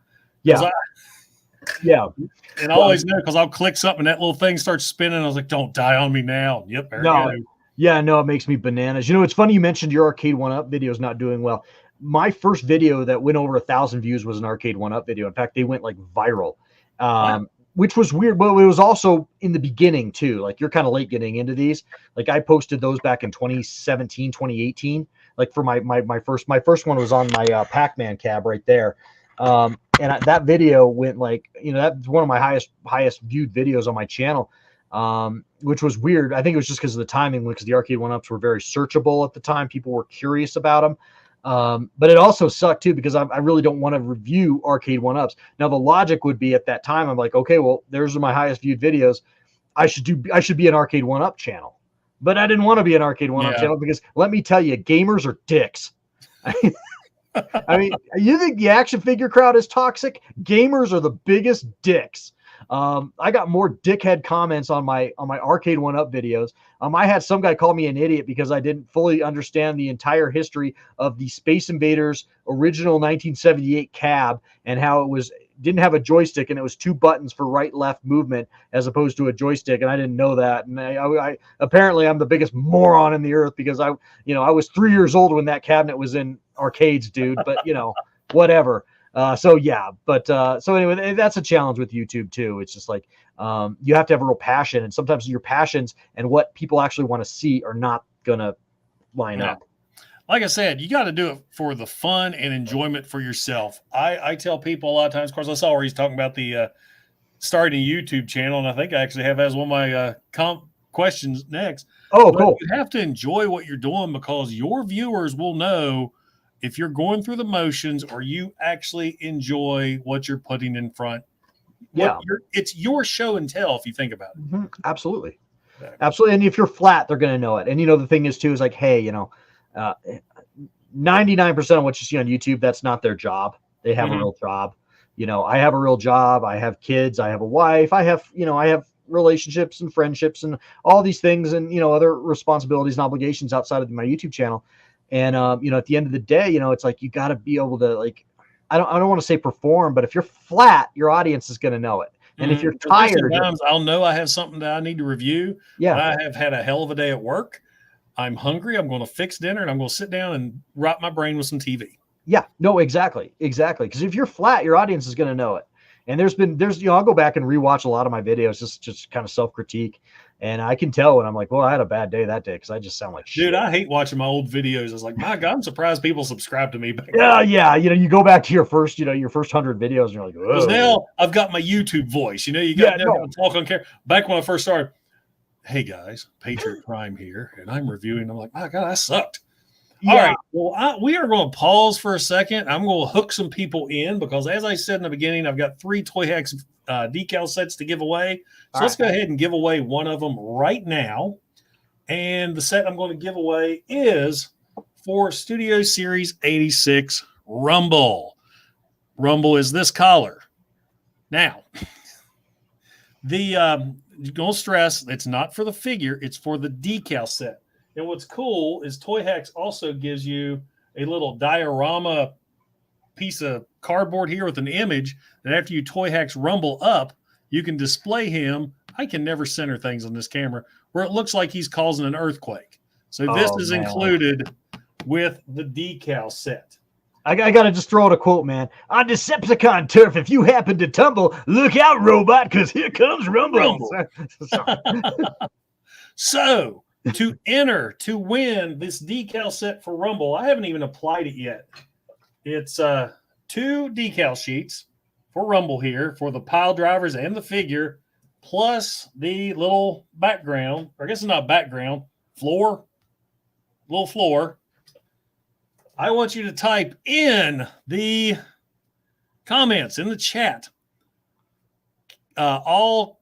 Yeah. And I always know because I'll click something and that little thing starts spinning. I was like, don't die on me now. Yep. There you go. Yeah, no, it makes me bananas. It's funny you mentioned your arcade 1-up video is not doing well. My first video that went over 1,000 views was an arcade 1-up video. In fact, they went like viral. Which was weird, but it was also in the beginning too. Like you're kind of late getting into these. Like I posted those back in 2017, 2018. Like for my first one was on my Pac-Man cab right there. And that video went like, that's one of my highest viewed videos on my channel. Which was weird. I think it was just because of the timing, because the arcade 1-ups were very searchable at the time. People were curious about them. But it also sucked too, because I really don't want to review arcade 1-ups. Now the logic would be at that time, I'm like, okay, well, there's my highest viewed videos. I should be an arcade 1-up channel, but I didn't want to be an arcade 1-up channel because let me tell you, gamers are dicks. I mean, you think the action figure crowd is toxic? Gamers are the biggest dicks. I got more dickhead comments on my arcade 1-up videos. I had some guy call me an idiot because I didn't fully understand the entire history of the Space Invaders original 1978 cab and how it didn't have a joystick and it was 2 buttons for right left movement as opposed to a joystick, and I didn't know that. And I apparently I'm the biggest moron in the earth because I was 3 years old when that cabinet was in arcades, dude. But whatever. So yeah, but so anyway, that's a challenge with YouTube too. It's just like you have to have a real passion, and sometimes your passions and what people actually want to see are not gonna line up. Like I said, you got to do it for the fun and enjoyment for yourself. I tell people a lot of times, of course, I saw where he's talking about the starting a YouTube channel, and I think I actually have as one of my questions next. Oh, but cool. You have to enjoy what you're doing, because your viewers will know if you're going through the motions or you actually enjoy what you're putting in front. Yeah. It's your show and tell, if you think about it. Mm-hmm. Absolutely. Absolutely. And if you're flat, they're going to know it. And, the thing is, too, is like, hey, 99% of what you see on YouTube, that's not their job. They have a real job. I have a real job. I have kids. I have a wife. I have relationships and friendships and all these things and, other responsibilities and obligations outside of my YouTube channel. And, at the end of the day, it's like, you got to be able to, like, I don't want to say perform, but if you're flat, your audience is going to know it. And if you're tired, sometimes I'll know I have something that I need to review. Yeah. I have had a hell of a day at work. I'm hungry. I'm going to fix dinner and I'm going to sit down and rot my brain with some TV. Yeah, no, exactly. Because if you're flat, your audience is going to know it. And there's I'll go back and rewatch a lot of my videos, just kind of self-critique. And I can tell when I'm like, well, I had a bad day that day because I just sound like shit. Dude, I hate watching my old videos. I was like, my God, I'm surprised people subscribe to me. Yeah. You go back to your first 100 videos and you're like, because now I've got my YouTube voice. You got to talk on camera. Back when I first started, hey guys, Patriot Prime here, and I'm reviewing. I'm like, my God, I sucked. Yeah. All right. Well, we are going to pause for a second. I'm going to hook some people in because, as I said in the beginning, I've got 3 Toyhax decal sets to give away. So let's go ahead and give away one of them right now. And the set I'm going to give away is for Studio Series 86 Rumble. Rumble is this collar. Now, you're going to stress it's not for the figure, it's for the decal set. And what's cool is Toyhax also gives you a little diorama piece of cardboard here with an image that after you Toyhax Rumble up, you can display him. I can never center things on this camera where it looks like he's causing an earthquake. So this is included with the decal set. I got to just throw out a quote, man. On Decepticon turf, if you happen to tumble, look out, robot, because here comes Rumble. So, to enter to win this decal set for Rumble, I haven't even applied it yet. It's 2 decal sheets for Rumble here for the pile drivers and the figure, plus the little background, or I guess it's not background, little floor. I want you to type in the comments in the chat. Let's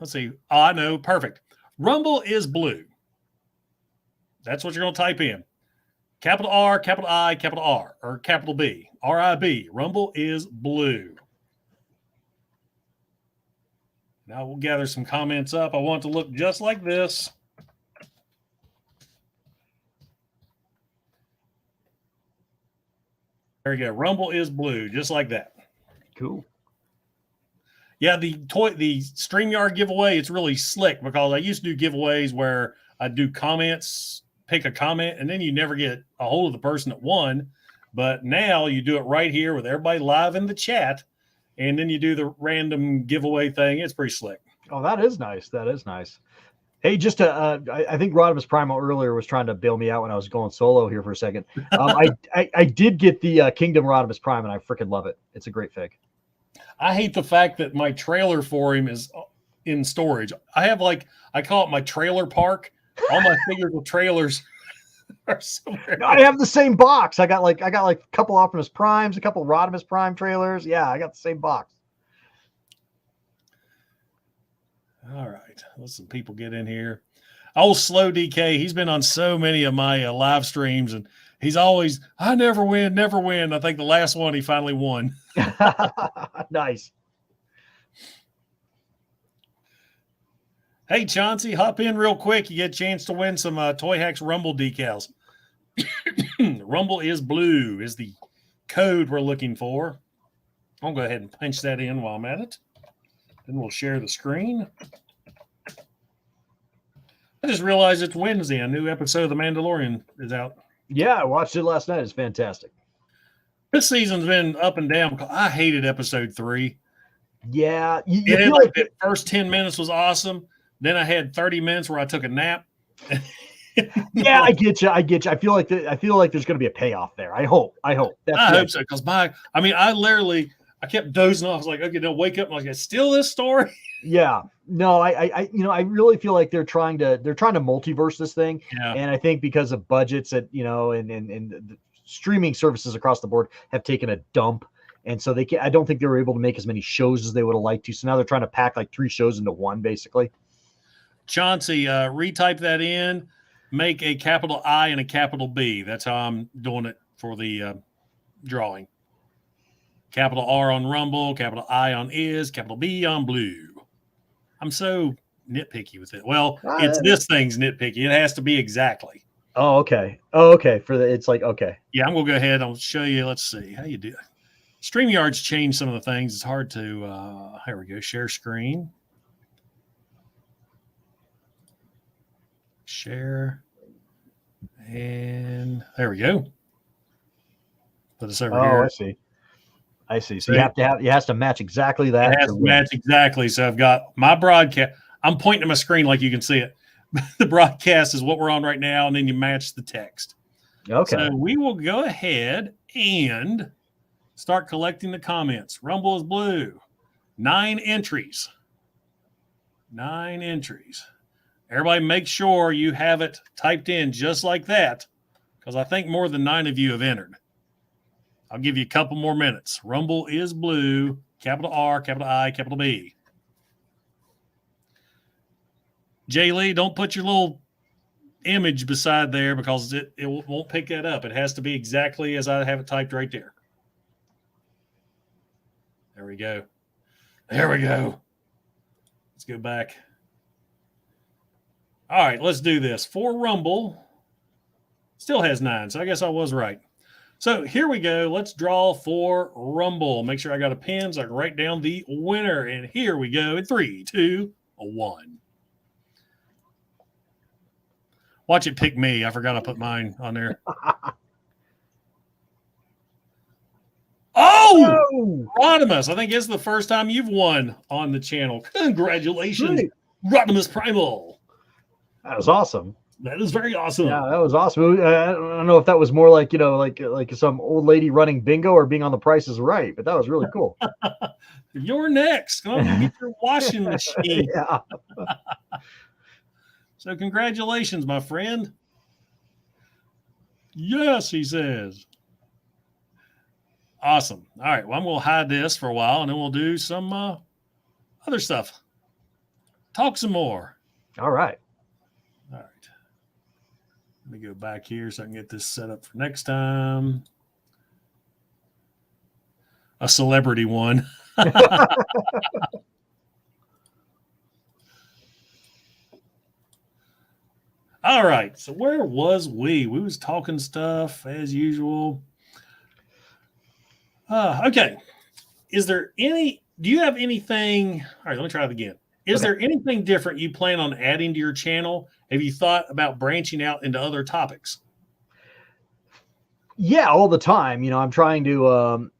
see. Oh, I know. Perfect. Rumble is blue. That's what you're going to type in. Capital R, capital I, capital R, or capital B, R-I-B. Rumble is blue. Now we'll gather some comments up. I want it to look just like this. There you go. Rumble is blue, just like that. Cool. Yeah, the StreamYard giveaway, it's really slick because I used to do giveaways where I do comments, pick a comment, and then you never get a hold of the person that won. But now you do it right here with everybody live in the chat, and then you do the random giveaway thing. It's pretty slick. Oh, that is nice. That is nice. Hey, just I think Rodimus Primal earlier was trying to bail me out when I was going solo here for a second. I did get the Kingdom Rodimus Prime, and I freaking love it. It's a great fig. I hate the fact that my trailer for him is in storage. I have I call it my trailer park. All my figures with trailers are somewhere. I have the same box. I got a couple Optimus Primes, a couple Rodimus Prime trailers. Yeah, I got the same box. All right, let some people get in here. Old Slow DK, he's been on so many of my live streams, and he's always, I never win, never win. I think the last one he finally won. Nice. Hey, Chauncey, hop in real quick. You get a chance to win some Toyhax Rumble decals. Rumble is blue is the code we're looking for. I'll go ahead and punch that in while I'm at it. Then we'll share the screen. I just realized it's Wednesday. A new episode of The Mandalorian is out. Yeah, I watched it last night. It's fantastic. This season's been up and down. I hated episode 3. Yeah, You feel like the first 10 minutes was awesome. Then I had 30 minutes where I took a nap. Yeah, I get you. I feel like there's going to be a payoff there. I hope. I hope so, because I kept dozing off. I was like, okay, no, wake up. I'm like, it's still this story. Yeah, no, I really feel like they're trying to multiverse this thing. Yeah. And I think because of budgets that, and the streaming services across the board have taken a dump. And so I don't think they were able to make as many shows as they would have liked to. So now they're trying to pack like 3 shows into one, basically. Chauncey, retype that in, make a capital I and a capital B. That's how I'm doing it for the drawing. Capital R on Rumble, capital I on Is, capital B on Blue. I'm so nitpicky with it. Well, this thing's nitpicky. It has to be exactly. Oh, okay. It's like, okay. Yeah, I'm going to go ahead. I'll show you. Let's see how you do it. StreamYard's changed some of the things. It's hard to, here we go. Share screen. Share. And there we go. Put this over here. I see. So it has to match exactly that. It has to match exactly. So I've got my broadcast. I'm pointing to my screen like you can see it. The broadcast is what we're on right now, and then you match the text. Okay. So we will go ahead and start collecting the comments. Rumble is blue. 9 entries. 9 entries. Everybody make sure you have it typed in just like that, because I think more than 9 of you have entered. I'll give you a couple more minutes. Rumble is blue, capital R, capital I, capital B. Jay Lee, don't put your little image beside there because it won't pick that up. It has to be exactly as I have it typed right there. There we go. There we go. Let's go back. All right, let's do this. For Rumble, still has 9, so I guess I was right. So here we go. Let's draw for Rumble. Make sure I got a pen so I can write down the winner. And here we go in 3, 2, 1. Watch it pick me. I forgot I put mine on there. Oh, Rodimus. I think it's the first time you've won on the channel. Congratulations, Rodimus Primal. That was awesome. That is very awesome. Yeah, that was awesome. I don't know if that was more like, like some old lady running bingo or being on The Price is Right, but that was really cool. You're next. Come on, get your washing machine. Yeah. So congratulations, my friend. Yes, he says. Awesome. All right. Well, I'm going to hide this for a while, and then we'll do some other stuff. Talk some more. All right. All right. Let me go back here so I can get this set up for next time. A celebrity one. All right. So where was we? We was talking stuff as usual. Okay. Do you have anything? All right, let me try it again. Is there anything different you plan on adding to your channel? Have you thought about branching out into other topics? Yeah, all the time. I'm trying to, on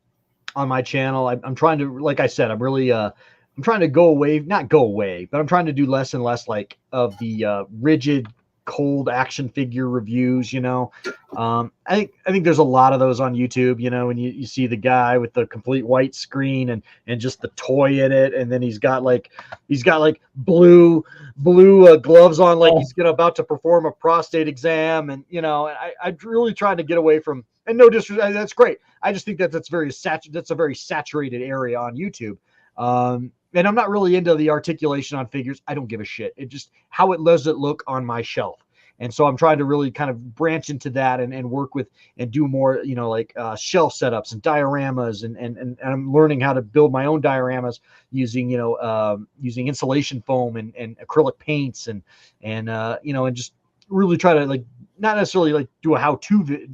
my channel, I'm trying to, like I said, I'm really, I'm trying to not go away, but I'm trying to do less and less like of the rigid, cold action figure reviews. I think there's a lot of those on YouTube, when you see the guy with the complete white screen and just the toy in it, and then he's got like blue gloves on, like he's about to perform a prostate exam, and I'm really trying to get away from, and no disrespect, that's great. I just think that's a very saturated area on YouTube. And I'm not really into the articulation on figures. I don't give a shit. It just how it does it look on my shelf. And so I'm trying to really kind of branch into that and work with and do more, like shelf setups and dioramas. And I'm learning how to build my own dioramas using, using insulation foam and acrylic paints and just really try to not necessarily do a how-to,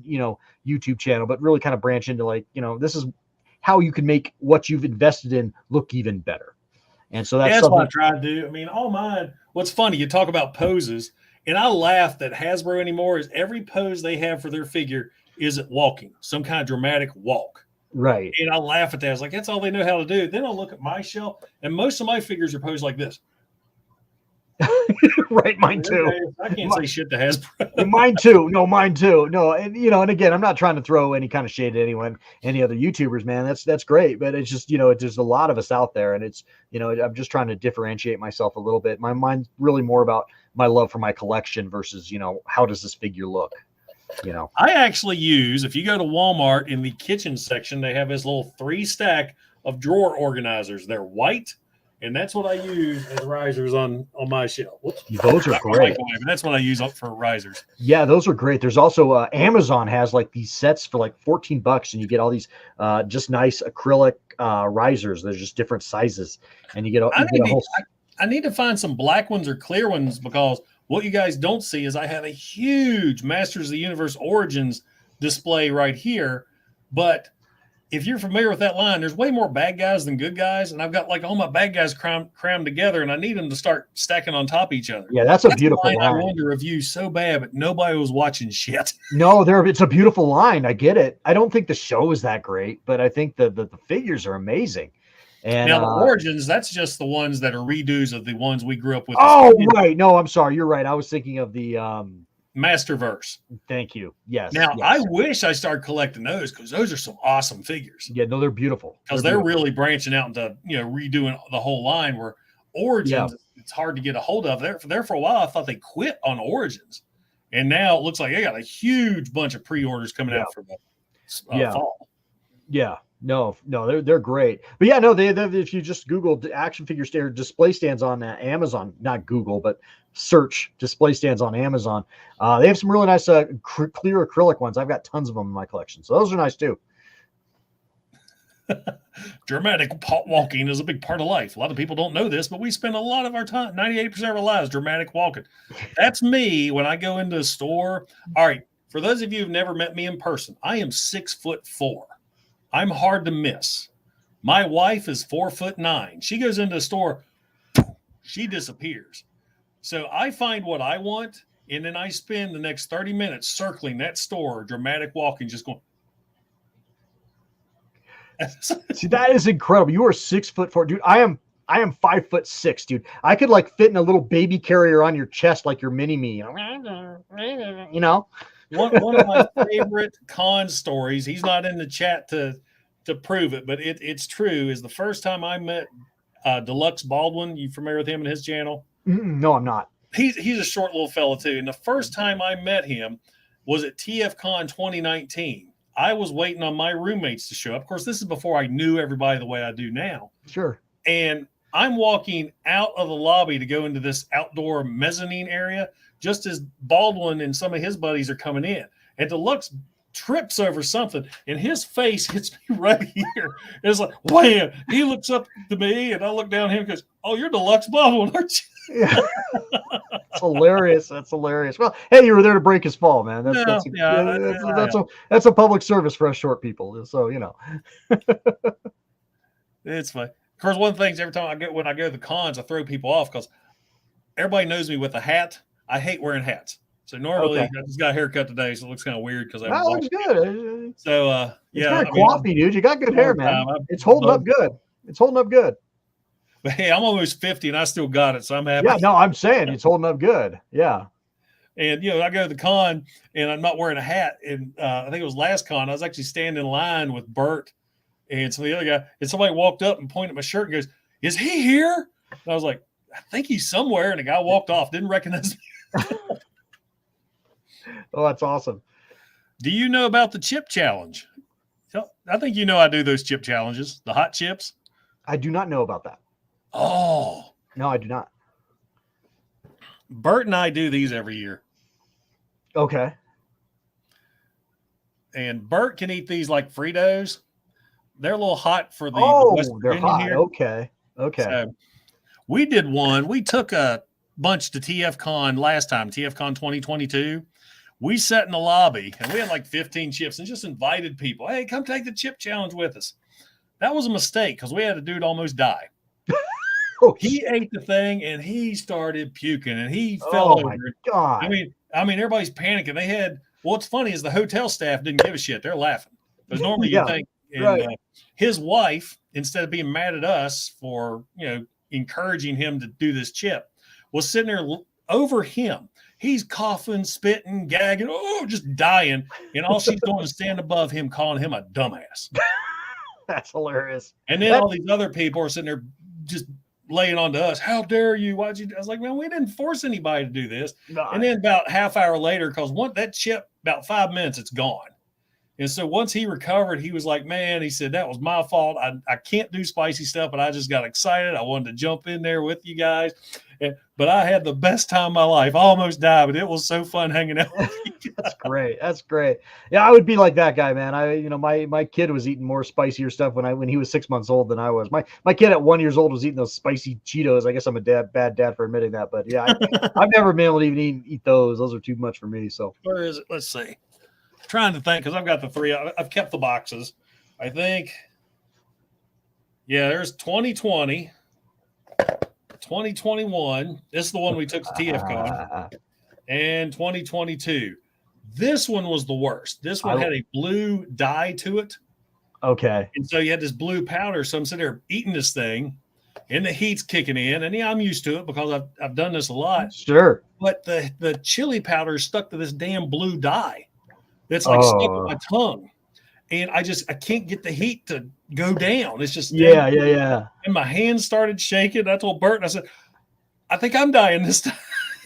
YouTube channel, but really kind of branch into this is how you can make what you've invested in look even better. And so that's what I try to do. I mean, all mine. What's funny, you talk about poses, and I laugh that Hasbro anymore is every pose they have for their figure isn't walking, some kind of dramatic walk. Right. And I laugh at that. I was like, that's all they know how to do. Then I'll look at my shelf, and most of my figures are posed like this. Right, mine too. I can't say shit to Hasbro. Mine too. No, mine too. No, and and again, I'm not trying to throw any kind of shade at anyone, any other YouTubers, man. That's great, but it's just there's a lot of us out there, and it's I'm just trying to differentiate myself a little bit. My mind's really more about my love for my collection versus how does this figure look. I actually use, if you go to Walmart in the kitchen section, they have this little 3-stack of drawer organizers. They're white. And that's what I use as risers on my shelf. Whoops. Those are great. That's what I use for risers. Yeah, those are great. There's also Amazon has like these sets for like $14, and you get all these just nice acrylic risers. There's just different sizes, and you get a whole. I need to find some black ones or clear ones, because what you guys don't see is I have a huge Masters of the Universe Origins display right here, but if you're familiar with that line, there's way more bad guys than good guys. And I've got like all my bad guys crammed together, and I need them to start stacking on top of each other. Yeah, that's a beautiful line. I wanted to review so bad, but nobody was watching shit. No, it's a beautiful line. I get it. I don't think the show is that great, but I think the figures are amazing. And now the Origins, that's just the ones that are redos of the ones we grew up with. Oh, right. No, I'm sorry. You're right. I was thinking of the Masterverse. Thank you. Yes. Now, yes. I wish I started collecting those, because those are some awesome figures. Yeah, no, they're beautiful. Because they're really branching out into redoing the whole line. Where Origins, it's hard to get a hold of. There for a while, I thought they quit on Origins, and now it looks like they got a huge bunch of pre-orders coming out for the fall. Yeah. No, they're great. But yeah, no, they if you just Google action figure display stands on Amazon, not Google, but search display stands on Amazon. They have some really nice clear acrylic ones. I've got tons of them in my collection, so those are nice too. Dramatic walking is a big part of life. A lot of people don't know this, but we spend a lot of our time, 98% of our lives, dramatic walking. That's me when I go into a store. All right, for those of you who've never met me in person, I am 6'4". I'm hard to miss. My wife is 4'9". She goes into a store, she disappears. So I find what I want, and then I spend the next 30 minutes circling that store, dramatic walking, just going. See, that is incredible. You are 6'4", dude. I am 5'6", dude. I could like fit in a little baby carrier on your chest like your mini me. One of my favorite con stories, he's not in the chat to prove it, but it's true, is the first time I met Deluxe Baldwin. You familiar with him and his channel? No, I'm not. He's a short little fella too. And the first time I met him was at TFCon 2019. I was waiting on my roommates to show up. Of course, this is before I knew everybody the way I do now. Sure. And I'm walking out of the lobby to go into this outdoor mezzanine area, just as Baldwin and some of his buddies are coming in. And Deluxe trips over something, and his face hits me right here. It's like, wham! He looks up to me, and I look down at him and goes, "Oh, you're Deluxe Baldwin, aren't you?" Yeah. That's hilarious. That's hilarious. Well, hey, you were there to break his fall, man. That's a public service for us short people. So, It's fine. Of course, one of the things every time when I go to the cons, I throw people off because everybody knows me with a hat. I hate wearing hats. So normally I just got a haircut today, so it looks kind of weird because that looks good. So it's coffee, dude. You got good hair, man. It's holding up good. It's holding up good. But hey, I'm almost 50 and I still got it, so I'm happy. Yeah, no, I'm saying it's holding up good. Yeah. And I go to the con and I'm not wearing a hat. And I think it was last con, I was actually standing in line with Bert and some of the other guy, and somebody walked up and pointed at my shirt and goes, "Is he here?" And I was like, "I think he's somewhere." And the guy walked off, didn't recognize me. Oh, that's awesome. Do you know about the chip challenge? I think I do those chip challenges, the hot chips. I do not know about that. Oh. No, I do not. Bert and I do these every year. Okay. And Bert can eat these like Fritos. They're a little hot for the West they're Virginia hot. Here. Okay. So we did one. We took a bunch to TFCon last time, TFCon 2022. We sat in the lobby and we had like 15 chips and just invited people. Hey, come take the chip challenge with us. That was a mistake because we had a dude almost die. He ate the thing and he started puking and he fell over. My God. I mean, everybody's panicking. What's funny is the hotel staff didn't give a shit. They're laughing. Because normally you think And Right. His wife, instead of being mad at us for, encouraging him to do this chip, was sitting there over him. He's coughing, spitting, gagging, just dying. And all she's doing is stand above him, calling him a dumbass. That's hilarious. And then all these other people are sitting there just laying on to us. How dare you? Why'd you? I was like, man, we didn't force anybody to do this. No, and then about half hour later, because that chip, about 5 minutes, it's gone. And so once he recovered, he was like, man, he said, that was my fault. I can't do spicy stuff, but I just got excited. I wanted to jump in there with you guys. But I had the best time of my life. I almost died, but it was so fun hanging out with you guys. That's great. Yeah, I would be like that guy, man. My kid was eating more spicier stuff when he was 6 months old than I was. My kid at 1 year old was eating those spicy Cheetos. I guess I'm a bad dad for admitting that, but yeah, I've never been able to even eat those. Those are too much for me. So where is it? Let's see. Trying to think, because I've got the three. I've kept the boxes. I think, yeah, there's 2020, 2021. This is the one we took to TFCon, and 2022. This one was the worst. This one had a blue dye to it. Okay. And so you had this blue powder. So I'm sitting there eating this thing, and the heat's kicking in. And yeah, I'm used to it because I've done this a lot. Sure. But the chili powder is stuck to this damn blue dye. That's like stuck on my tongue. And I can't get the heat to go down. It's just yeah. And my hands started shaking. I told Bert, I said, I think I'm dying this time.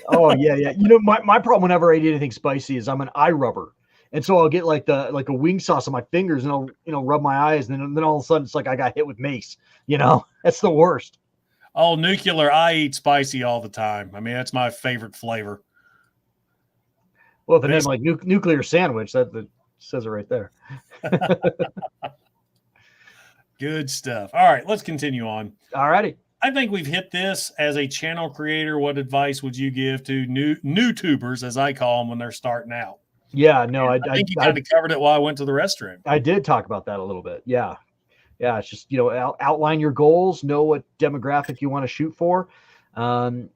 Oh yeah. My problem whenever I eat anything spicy is I'm an eye rubber. And so I'll get like a wing sauce on my fingers and I'll rub my eyes, and then all of a sudden it's like I got hit with mace. That's the worst. Oh, nuclear. I eat spicy all the time. I mean, that's my favorite flavor. Well, the name like nuclear sandwich, that says it right there. Good stuff. All right, let's continue on. All righty. I think we've hit this. As a channel creator, what advice would you give to new tubers, as I call them, when they're starting out? Yeah, no, I think you kind of covered it while I went to the restroom. I did talk about that a little bit. Yeah. It's just, outline your goals, know what demographic you want to shoot for. And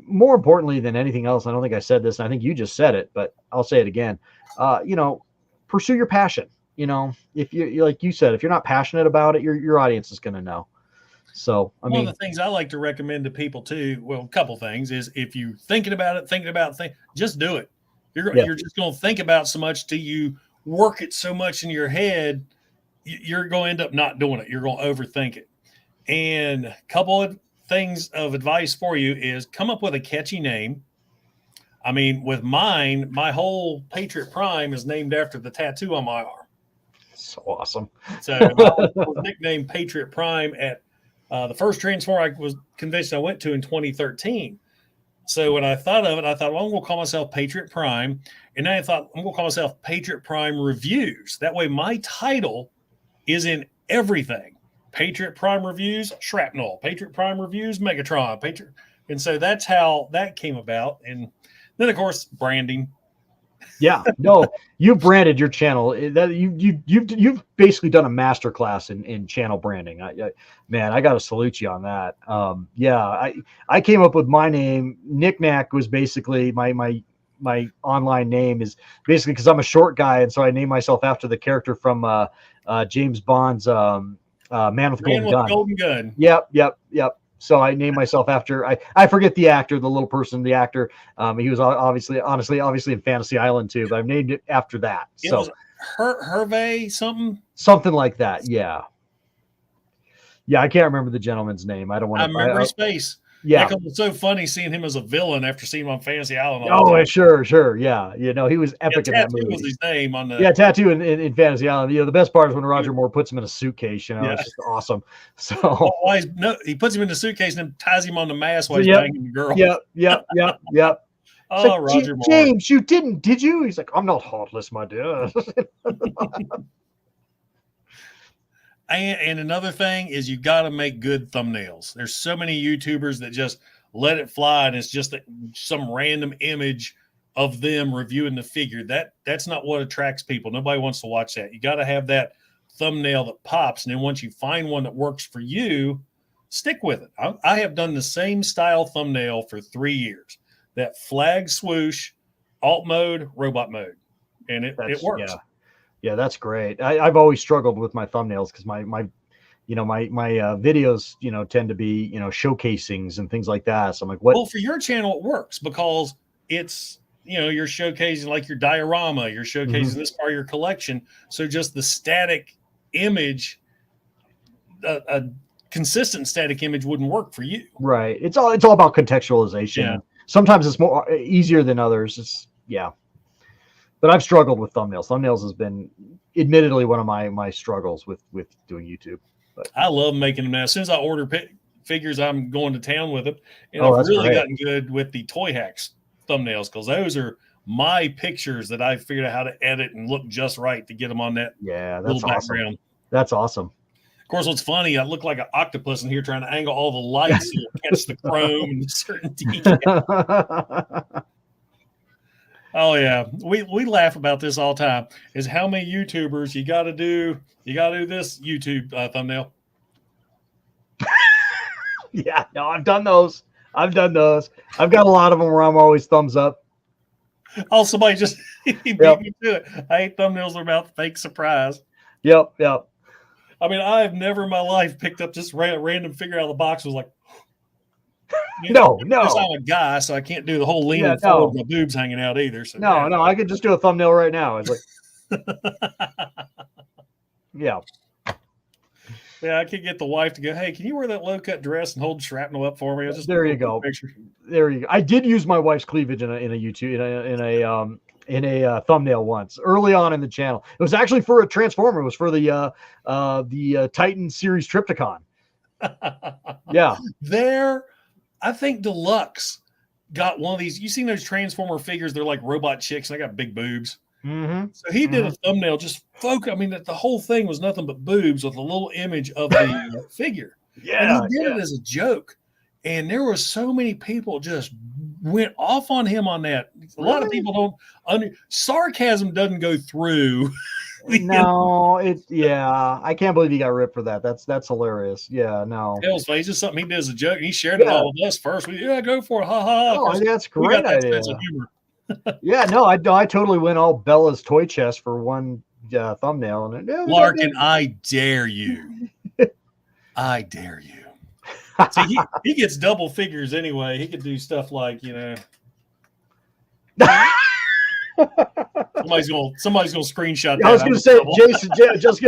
more importantly than anything else, I don't think I said this, and I think you just said it, but I'll say it again. Pursue your passion. If you like you said, if you're not passionate about it, your audience is going to know. So, one of the things I like to recommend to people too, well, a couple things, is if you're thinking about it, just do it. You're just going to think about so much till you work it so much in your head, you're going to end up not doing it. You're going to overthink it. And a couple of things of advice for you is come up with a catchy name. I mean, with mine, my whole Patriot Prime is named after the tattoo on my arm. So awesome. So I was nicknamed Patriot Prime at the first Transform convention I went to in 2013. So when I thought of it, I thought, well, I'm going to call myself Patriot Prime. And then I thought, I'm going to call myself Patriot Prime Reviews. That way my title is in everything. Patriot Prime Reviews, Shrapnel. Patriot Prime Reviews, Megatron. Patriot. And so that's how that came about. And then, of course, branding. Yeah, no, you branded your channel. That you've basically done a master class in channel branding. Man, I got to salute you on that. I came up with my name. Knick Knack was basically my online name is basically because I'm a short guy, and so I named myself after the character from James Bond's Man with Golden Gun. Yep. So I named myself after, I forget the actor, the little person, the actor. He was obviously in Fantasy Island too, but I've named it after that. It was Hervé something? Something like that. Yeah. Yeah. I can't remember the gentleman's name. I don't want to. I remember his face. Yeah. It's so funny seeing him as a villain after seeing him on Fantasy Island. Sure. Yeah. He was epic in that movie. Was his name on the Tattoo in Fantasy Island. The best part is when Roger Moore puts him in a suitcase. It's just awesome. So he puts him in the suitcase and then ties him on the mast while he's banging the girl. Yep. Oh, like, Roger Moore. James, you didn't, did you? He's like, I'm not heartless, my dear. And another thing is you got to make good thumbnails. There's so many YouTubers that just let it fly, and it's just some random image of them reviewing the figure. That's not what attracts people. Nobody wants to watch that. You got to have that thumbnail that pops, and then once you find one that works for you, stick with it. I have done the same style thumbnail for 3 years. That flag swoosh, alt mode, robot mode, and it works. Yeah, that's great. I've always struggled with my thumbnails because my videos, tend to be, showcasings and things like that. So I'm like, what? Well, for your channel, it works because it's, you're showcasing like your diorama, you're showcasing this part of your collection. So just the static image, a consistent static image wouldn't work for you. Right. It's all about contextualization. Yeah. Sometimes it's more easier than others. But I've struggled with thumbnails. Thumbnails has been admittedly one of my struggles with doing YouTube. But I love making them now. As soon as I order figures, I'm going to town with them. And Oh, I've that's really great. gotten good with the Toyhax thumbnails because those are my pictures that I figured out how to edit and look just right to get them on that yeah, little that's awesome. background. That's awesome. Of course, what's funny, I look like an octopus in here trying to angle all the lights to catch the chrome and certain details. Oh yeah, we laugh about this all the time. Is how many YouTubers you got to do this YouTube thumbnail? Yeah, no, I've done those. I've got a lot of them where I'm always thumbs up. Oh, somebody just beat me to it. I hate thumbnails that are about fake surprise. Yep. I mean, I've never in my life picked up just random figure out of the box. Was like, no. I'm a guy, so I can't do the whole leaning forward with my boobs hanging out either. So no, I could just do a thumbnail right now. It's like, yeah. Yeah, I could get the wife to go, hey, can you wear that low-cut dress and hold shrapnel up for me? I just There you go. Picture. There you go. I did use my wife's cleavage in a YouTube in a thumbnail once early on in the channel. It was actually for a Transformer. It was for the Titan series Triptychon. Yeah. I think Deluxe got one of these. You seen those Transformer figures? They're like robot chicks, and they got big boobs. Mm-hmm. So he did a thumbnail, just focus. I mean, the whole thing was nothing but boobs with a little image of the figure. Yeah, and he did it as a joke. And there were so many people just went off on him on that. A lot of people don't sarcasm doesn't go through. No, I can't believe he got ripped for that. That's hilarious. Yeah, no. It's just something he did as a joke. And he shared it all with us first. Go for it. Ha ha. Oh, that's a great idea. Yeah, no, I totally went all Bella's toy chest for one thumbnail. And Larkin, I dare you. I dare you. See, he gets double figures anyway. He could do stuff like, somebody's gonna screenshot that. I was gonna say,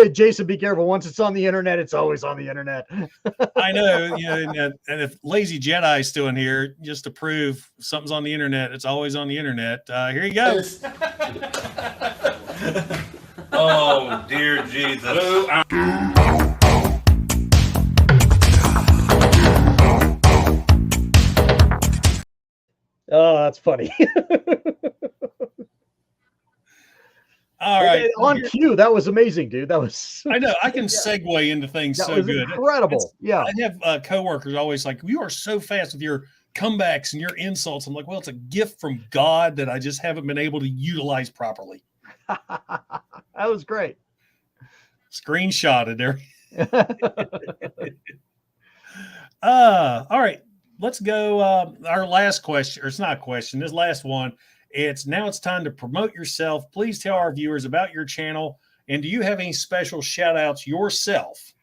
Jason, be careful. Once it's on the internet, it's always on the internet. I know, and if Lazy Jedi is still in here, just to prove something's on the internet, it's always on the internet. Here you go. Oh dear Jesus. Oh, that's funny. All right. On cue. That was amazing, dude. That was. I know. I can segue into things that so was good. Incredible. Yeah. I have coworkers always like, you are so fast with your comebacks and your insults. I'm like, well, it's a gift from God that I just haven't been able to utilize properly. That was great. Screenshotted there. All right. Let's go. Our last question, or it's not a question, this last one. It's time to promote yourself. Please tell our viewers about your channel. And do you have any special shout outs yourself?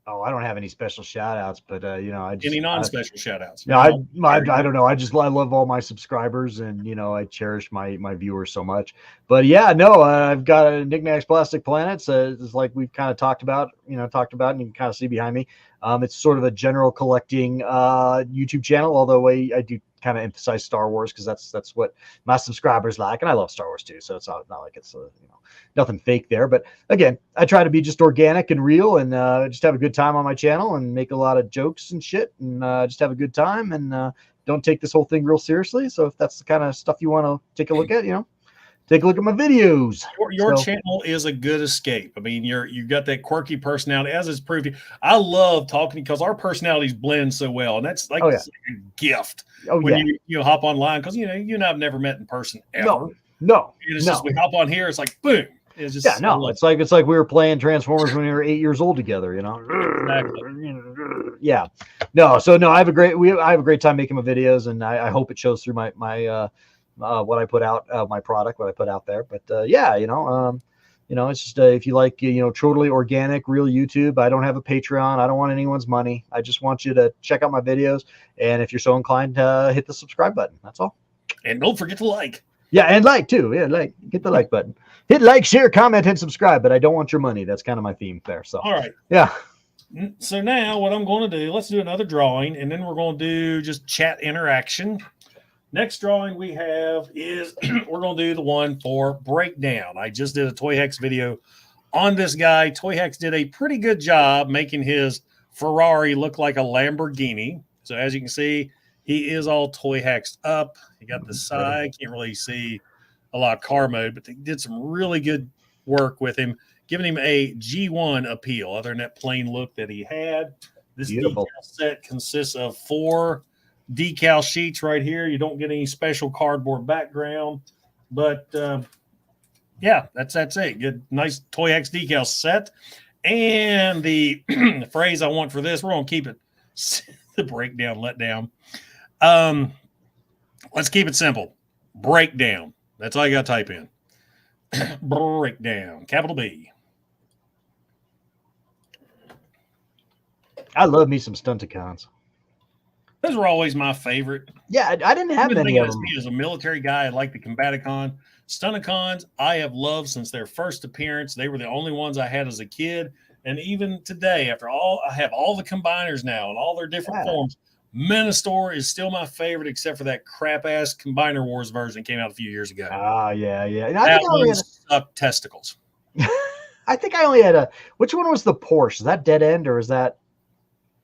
Oh, I don't have any special shout outs, but I just, any non-special shout outs. No, I don't know. I love all my subscribers, and I cherish my viewers so much. But yeah, no, I've got a Knick Knack's Plastic Planets. It's like we've kind of talked about, and you can kind of see behind me. It's sort of a general collecting YouTube channel, although I do kind of emphasize Star Wars because that's what my subscribers like, and I love Star Wars too. So it's not like it's nothing fake there. But again, I try to be just organic and real, and just have a good time on my channel and make a lot of jokes and shit, and just have a good time, and don't take this whole thing real seriously. So if that's the kind of stuff you want to take a look at, take a look at my videos. Your channel is a good escape. I mean, you got that quirky personality, as is proved. I love talking because our personalities blend so well, and that's like, it's like a gift when you hop online, because you and I've never met in person ever. No. It's just we hop on here. It's like boom. It's just it's like we were playing Transformers when we were 8 years old together. Exactly. Yeah. No. So no, I have a great time making my videos, and I hope it shows through my what I put out, my product, what I put out there. But yeah, it's just if you like, totally organic, real YouTube. I don't have a Patreon. I don't want anyone's money. I just want you to check out my videos. And if you're so inclined, hit the subscribe button. That's all. And don't forget to like. Yeah, and like too. Yeah, get the like button. Hit like, share, comment, and subscribe. But I don't want your money. That's kind of my theme there. So all right. Yeah. So now what I'm going to do, let's do another drawing, and then we're going to do just chat interaction. Next drawing we have is we're going to do the one for breakdown. I just did a Toyhax video on this guy. Toyhax did a pretty good job making his Ferrari look like a Lamborghini. So as you can see, he is all Toyhaxed up. He got the side. Can't really see a lot of car mode, but they did some really good work with him, giving him a G1 appeal other than that plain look that he had. This decal set consists of 4 decal sheets right here. You don't get any special cardboard background, but yeah, that's it. Good, nice Toyhax decal set. And the phrase I want for this, we're going to keep it the breakdown, let down. Let's keep it simple. Breakdown. That's all you got to type in. Breakdown, capital B. I love me some Stunticons. Those were always my favorite. Yeah, I didn't have many of them. As a military guy, I like the Combaticon. Stunticons, I have loved since their first appearance. They were the only ones I had as a kid. And even today, after all, I have all the combiners now and all their different forms. Ministor is still my favorite, except for that crap-ass Combiner Wars version that came out a few years ago. Yeah. That one sucked testicles. I think I only had which one was the Porsche? Is that Dead End or is that?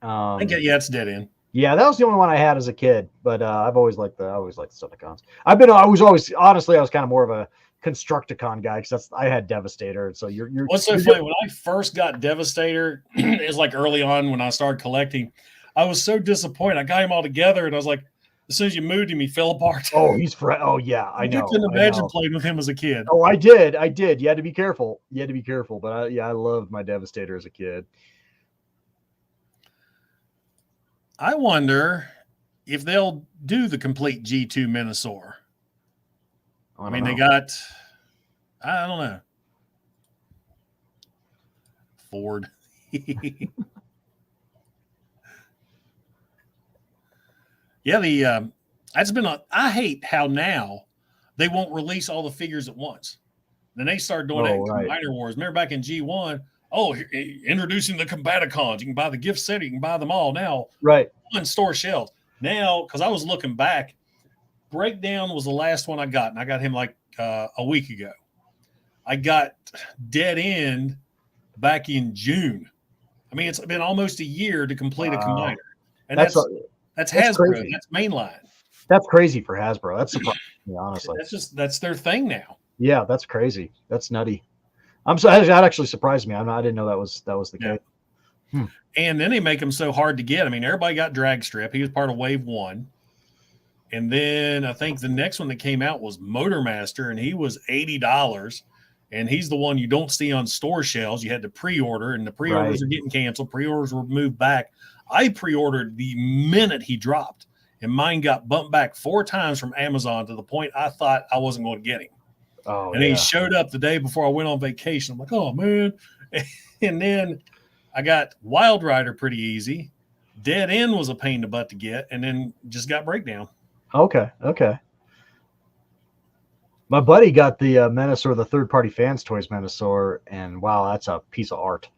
I think, yeah, it's Dead End. Yeah, that was the only one I had as a kid, but I've always liked the Stunticons. I was always honestly, I was kind of more of a Constructicon guy because I had Devastator. So you're what's so funny when I first got Devastator, it was like early on when I started collecting. I was so disappointed. I got him all together, and I was like, as soon as you moved him, he fell apart. Oh, oh yeah, I know. You couldn't imagine playing with him as a kid. Oh, I did. You had to be careful. But I loved my Devastator as a kid. I wonder if they'll do the complete G2 Minosaur. I mean, they got, I don't know. Ford. Yeah, that's been I hate how now they won't release all the figures at once. Then they start doing that in Combiner Wars. Remember back in G1, introducing the Combaticons. You can buy the gift set, you can buy them all now. Right. On store shelves. Now, because I was looking back, Breakdown was the last one I got, and I got him like a week ago. I got Dead End back in June. I mean, it's been almost a year to complete a combiner. And that's Hasbro. Crazy. That's mainline. That's crazy for Hasbro. That's surprising, honestly. That's their thing now. Yeah, that's crazy. That's nutty. That actually surprised me. I didn't know that was the case. And then they make them so hard to get. I mean, everybody got Drag Strip. He was part of Wave 1. And then I think the next one that came out was Motormaster, and he was $80. And he's the one you don't see on store shelves. You had to pre-order, and the pre-orders are getting canceled. Pre-orders were moved back. I pre-ordered the minute he dropped, and mine got bumped back 4 times from Amazon to the point I thought I wasn't going to get him. Oh, and he showed up the day before I went on vacation. I'm like, oh, man. And then I got Wild Rider pretty easy. Dead End was a pain in the butt to get, and then just got Breakdown. Okay. My buddy got the Menosaur, the third-party Fans Toys Menosaur, and wow, that's a piece of art.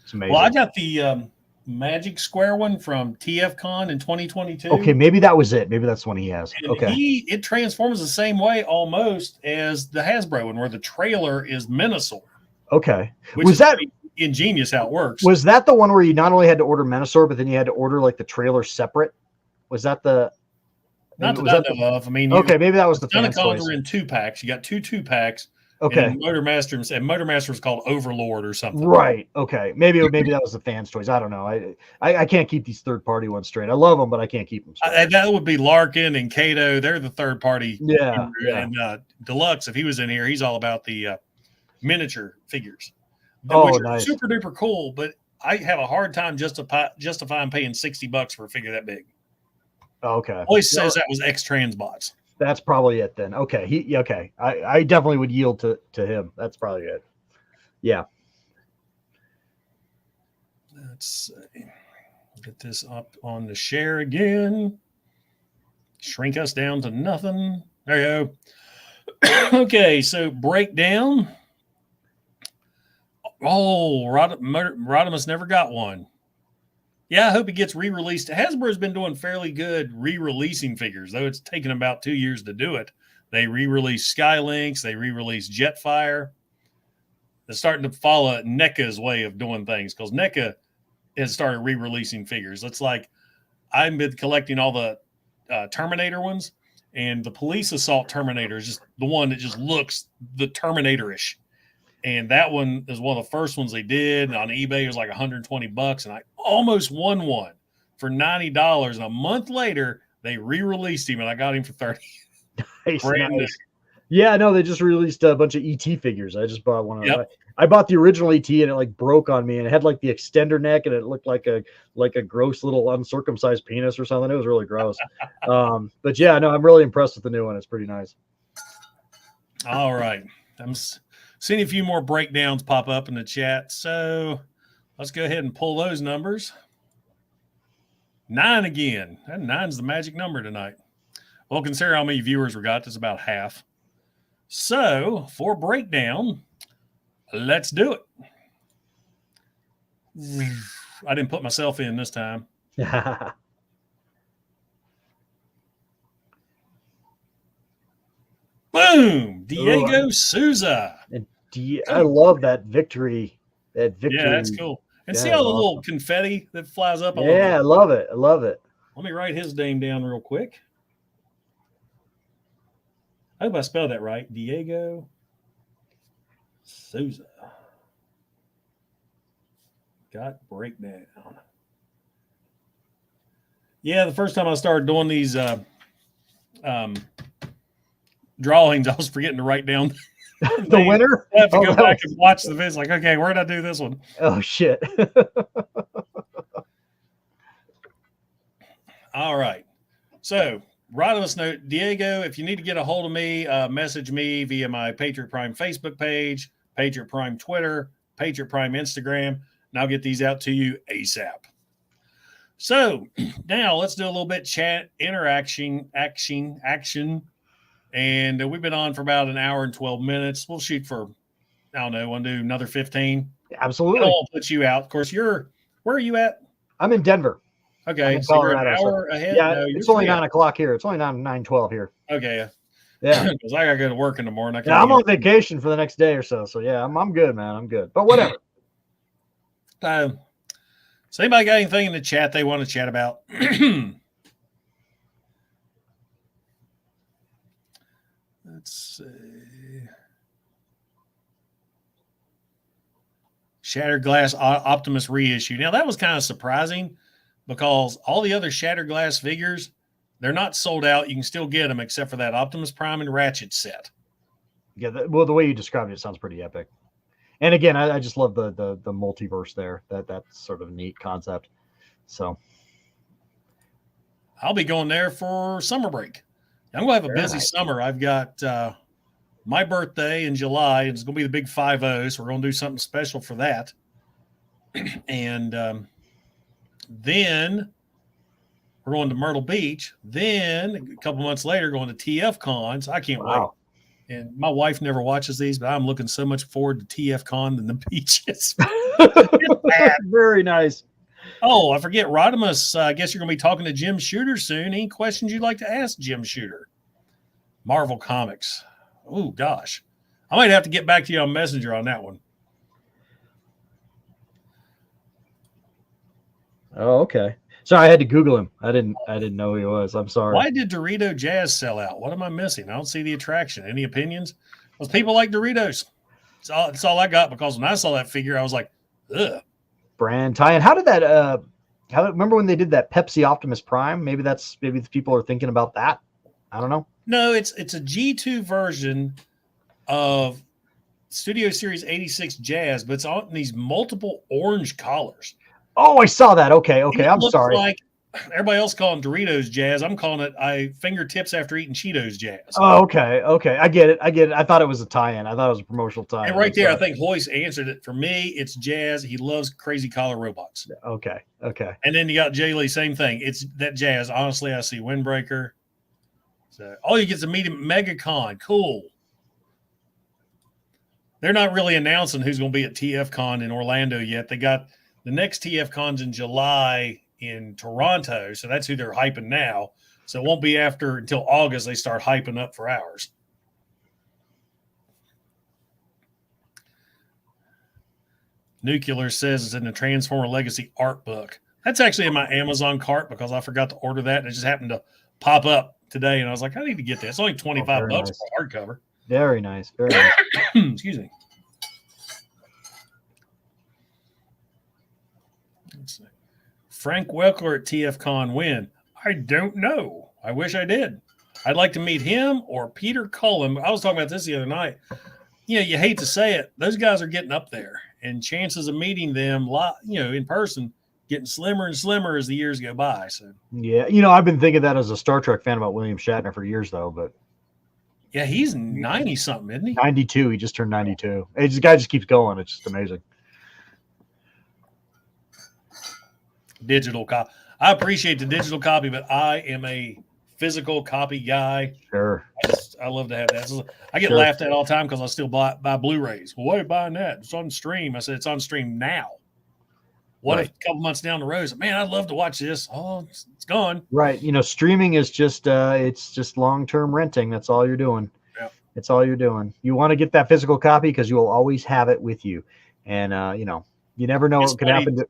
It's amazing. Well, I got the Magic Square one from TFCon in 2022. Okay, maybe that was it. Maybe that's the one he has. And okay. It transforms the same way almost as the Hasbro one, where the trailer is Menosaur. Okay. Was that ingenious how it works? Was that the one where you not only had to order Menosaur, but then you had to order like the trailer separate? Was that the... Not that I know of. I mean, okay, maybe that was the Stunticons were in 2-packs. You got two 2-packs. Okay. And Motormaster was called Overlord or something. Right. Okay. Maybe that was the Fans Toys. I don't know. I can't keep these third party ones straight. I love them, but I can't keep them straight. That would be Larkin and Kato. They're the third party. Yeah. And Deluxe, if he was in here, he's all about the miniature figures. Oh, which are nice. Super duper cool, but I have a hard time justifying paying $60 for a figure that big. Okay. Always says that was X-Transbots. That's probably it then. Okay. Okay. I definitely would yield to him. That's probably it. Yeah. Let's see. Get this up on the share again. Shrink us down to nothing. There you go. Okay, so breakdown. Oh, Rodimus never got one. Yeah, I hope it gets re-released. Hasbro's been doing fairly good re-releasing figures, though it's taken about 2 years to do it. They re-released Skylinks. They re-released Jetfire. They're starting to follow NECA's way of doing things because NECA has started re-releasing figures. It's like I've been collecting all the Terminator ones, and the Police Assault Terminator is just the one that just looks the Terminator-ish. And that one is one of the first ones they did. On eBay, it was like $120, and I almost won one for $90. And a month later, they re-released him, and I got him for $30. Nice. Yeah, no, they just released a bunch of ET figures. I just bought one of them. Yep. I bought the original ET, and it like broke on me, and it had like the extender neck, and it looked like a gross little uncircumcised penis or something. It was really gross. But yeah, no, I'm really impressed with the new one. It's pretty nice. All right. I'm seeing a few more breakdowns pop up in the chat. So let's go ahead and pull those numbers. 9 again. That 9's the magic number tonight. Well, consider how many viewers we got. That's about half. So for breakdown, let's do it. I didn't put myself in this time. Boom! Diego Souza. And I love that victory. That victory. Yeah, that's cool. And see all the little confetti that flies up? I love it. I love it. Let me write his name down real quick. I hope I spelled that right. Diego Souza. Got breakdown. Yeah, the first time I started doing these drawings, I was forgetting to write down the winner. I have to go back and watch the vids. Like, okay, where did I do this one? Oh shit! All right. So, write us a note, Diego. If you need to get a hold of me, message me via my Patriot Prime Facebook page, Patriot Prime Twitter, Patriot Prime Instagram, and I'll get these out to you ASAP. So now let's do a little bit chat interaction. And we've been on for about an hour and 12 minutes. We'll shoot for, I don't know, want to do another 15? Absolutely. I'll put you out. Of course, where are you at? I'm in Denver. Okay, so you're an hour ahead? Yeah, no, it's only 9 o'clock here. It's only 9:12 here. Okay. Yeah. Because I got to go to work in the morning. I'm on vacation for the next day or so. So, yeah, I'm good, man. I'm good. But whatever. So anybody got anything in the chat they want to chat about? Let's see. Shattered Glass Optimus reissue. Now, that was kind of surprising because all the other Shattered Glass figures, they're not sold out. You can still get them except for that Optimus Prime and Ratchet set. Yeah, well, the way you described it sounds pretty epic. And again, I just love the multiverse there. That's sort of a neat concept. So I'll be going there for summer break. I'm going to have a busy summer. I've got my birthday in July, and it's going to be the big 5-0, so we're going to do something special for that. And then we're going to Myrtle Beach. Then a couple months later, going to TF Con. So I can't wait. And my wife never watches these, but I'm looking so much forward to TF Con than the beaches. Very nice. Oh, I forget. Rodimus, I guess you're going to be talking to Jim Shooter soon. Any questions you'd like to ask Jim Shooter? Marvel Comics. Oh, gosh. I might have to get back to you on Messenger on that one. Oh, okay. So I had to Google him. I didn't know who he was. I'm sorry. Why did Dorito Jazz sell out? What am I missing? I don't see the attraction. Any opinions? Because people like Doritos. It's all I got, because when I saw that figure, I was like, ugh. Brand tie-in. How did that remember when they did that Pepsi Optimus Prime? Maybe the people are thinking about that. I don't know. No, it's a G2 version of Studio Series 86 Jazz, but it's on these multiple orange collars. Oh, I saw that. Okay. I'm sorry. everybody else calling Doritos Jazz. I'm calling it fingertips after eating Cheetos Jazz. Oh, okay. I get it. I thought it was a tie-in. I thought it was a promotional tie-in. And right there, I think Hoyce answered it. For me, it's Jazz. He loves crazy collar robots. Okay. And then you got Jay Lee, same thing. It's that Jazz. Honestly, I see Windbreaker. So, you get to meet him at MegaCon. Cool. They're not really announcing who's going to be at TFCon in Orlando yet. They got the next TFCon's in July in Toronto, so that's who they're hyping now. So it won't be until August they start hyping up for ours. Nuclear says it's in the Transformer Legacy art book. That's actually in my Amazon cart because I forgot to order that, and it just happened to pop up today, and I was like, I need to get that. It's only $25 nice. for hardcover. Very nice. Very nice. Excuse me. Let's see. Frank Welker at TFCon when? I don't know. I wish I did. I'd like to meet him or Peter Cullen. I was talking about this the other night. You hate to say it. Those guys are getting up there, and chances of meeting them, in person, getting slimmer and slimmer as the years go by. So yeah, I've been thinking that as a Star Trek fan about William Shatner for years, though. But yeah, he's 90 something, isn't he? 92. He just turned 92. This guy just keeps going. It's just amazing. Digital copy. I appreciate the digital copy, but I am a physical copy guy. Couple I love to have that. So I get laughed at all the time because I still buy Blu-rays. Well, why are you buying that? It's on stream. I said it's on stream now. What if a couple months down the road, man, I'd love to watch this. Oh, it's gone. Right. Streaming is just it's just long-term renting. That's all you're doing. Yeah. It's all you're doing. You want to get that physical copy because you will always have it with you. And you never know what could happen to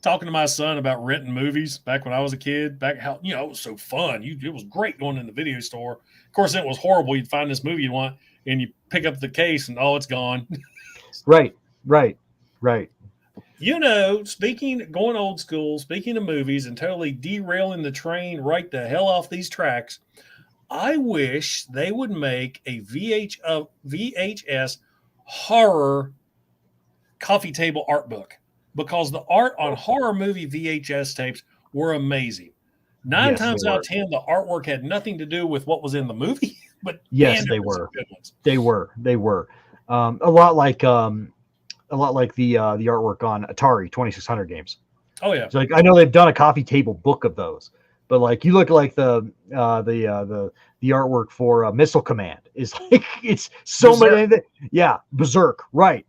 talking to my son about renting movies back when I was a kid, it was so fun. It was great going in the video store. Of course, it was horrible. You'd find this movie you want and you pick up the case and it's gone. Right. Going old school, speaking of movies and totally derailing the train right the hell off these tracks, I wish they would make a VHS horror coffee table art book. Because the art on horror movie VHS tapes were amazing. Nine times out of 10, the artwork had nothing to do with what was in the movie. But yes, they were. They were. A lot like the artwork on Atari 2600 games. Oh yeah. So I know they've done a coffee table book of those, but you look like the artwork for Missile Command is it's so Berserk. many. Yeah, Berserk. Right.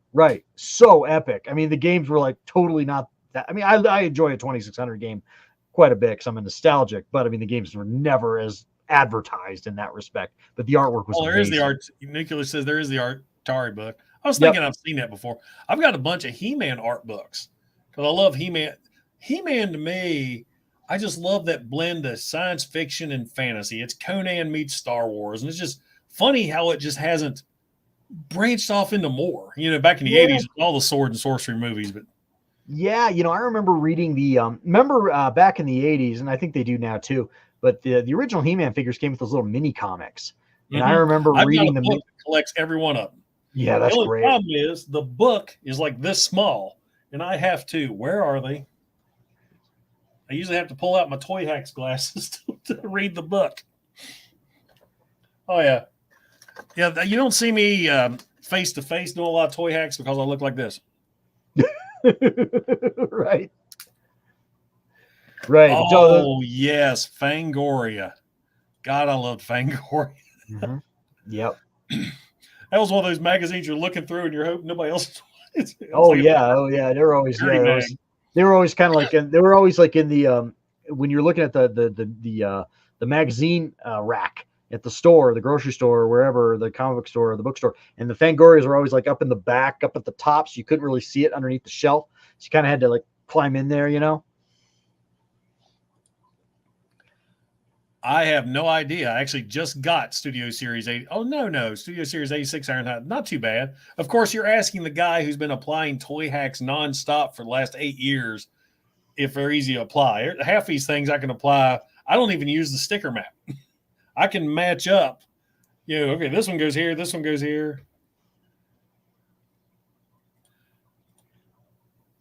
So epic. I mean, the games were totally not that. I mean, I enjoy a 2600 game quite a bit because I'm a nostalgic, but I mean, the games were never as advertised in that respect. But the artwork was. There is the art. Nuclear says there is the Atari book. I was thinking I've seen that before. I've got a bunch of He-Man art books because I love He-Man. He-Man to me, I just love that blend of science fiction and fantasy. It's Conan meets Star Wars, and it's just funny how it just hasn't branched off into more. Back in the 80s, all the sword and sorcery movies. But yeah, I remember reading back in the 80s, and I think they do now too. But the original He-Man figures came with those little mini comics, and I remember reading them. Book that collects every one of them. Yeah, that's the only great. problem is the book is like this small, and I have to. Where are they? I usually have to pull out my Toyhax glasses to read the book. Oh yeah. Yeah, you don't see me face to face doing a lot of Toyhax because I look like this. Right. Oh, yes, Fangoria. God, I loved Fangoria. Mm-hmm. Yep. That was one of those magazines you're looking through and you're hoping nobody else. Oh yeah. They were always they were always kind of like they were always like in the when you're looking at the magazine rack at the store, the grocery store, or wherever, the comic book store or the bookstore, and the Fangorias were always up in the back, up at the top, so you couldn't really see it underneath the shelf. So you kind of had to climb in there, I have no idea. I actually just got Studio Series 80. Oh, no. Studio Series 86 Iron. Not too bad. Of course, you're asking the guy who's been applying Toyhax nonstop for the last 8 years if they're easy to apply. Half these things I can apply. I don't even use the sticker map. I can match up. Okay, this one goes here. This one goes here.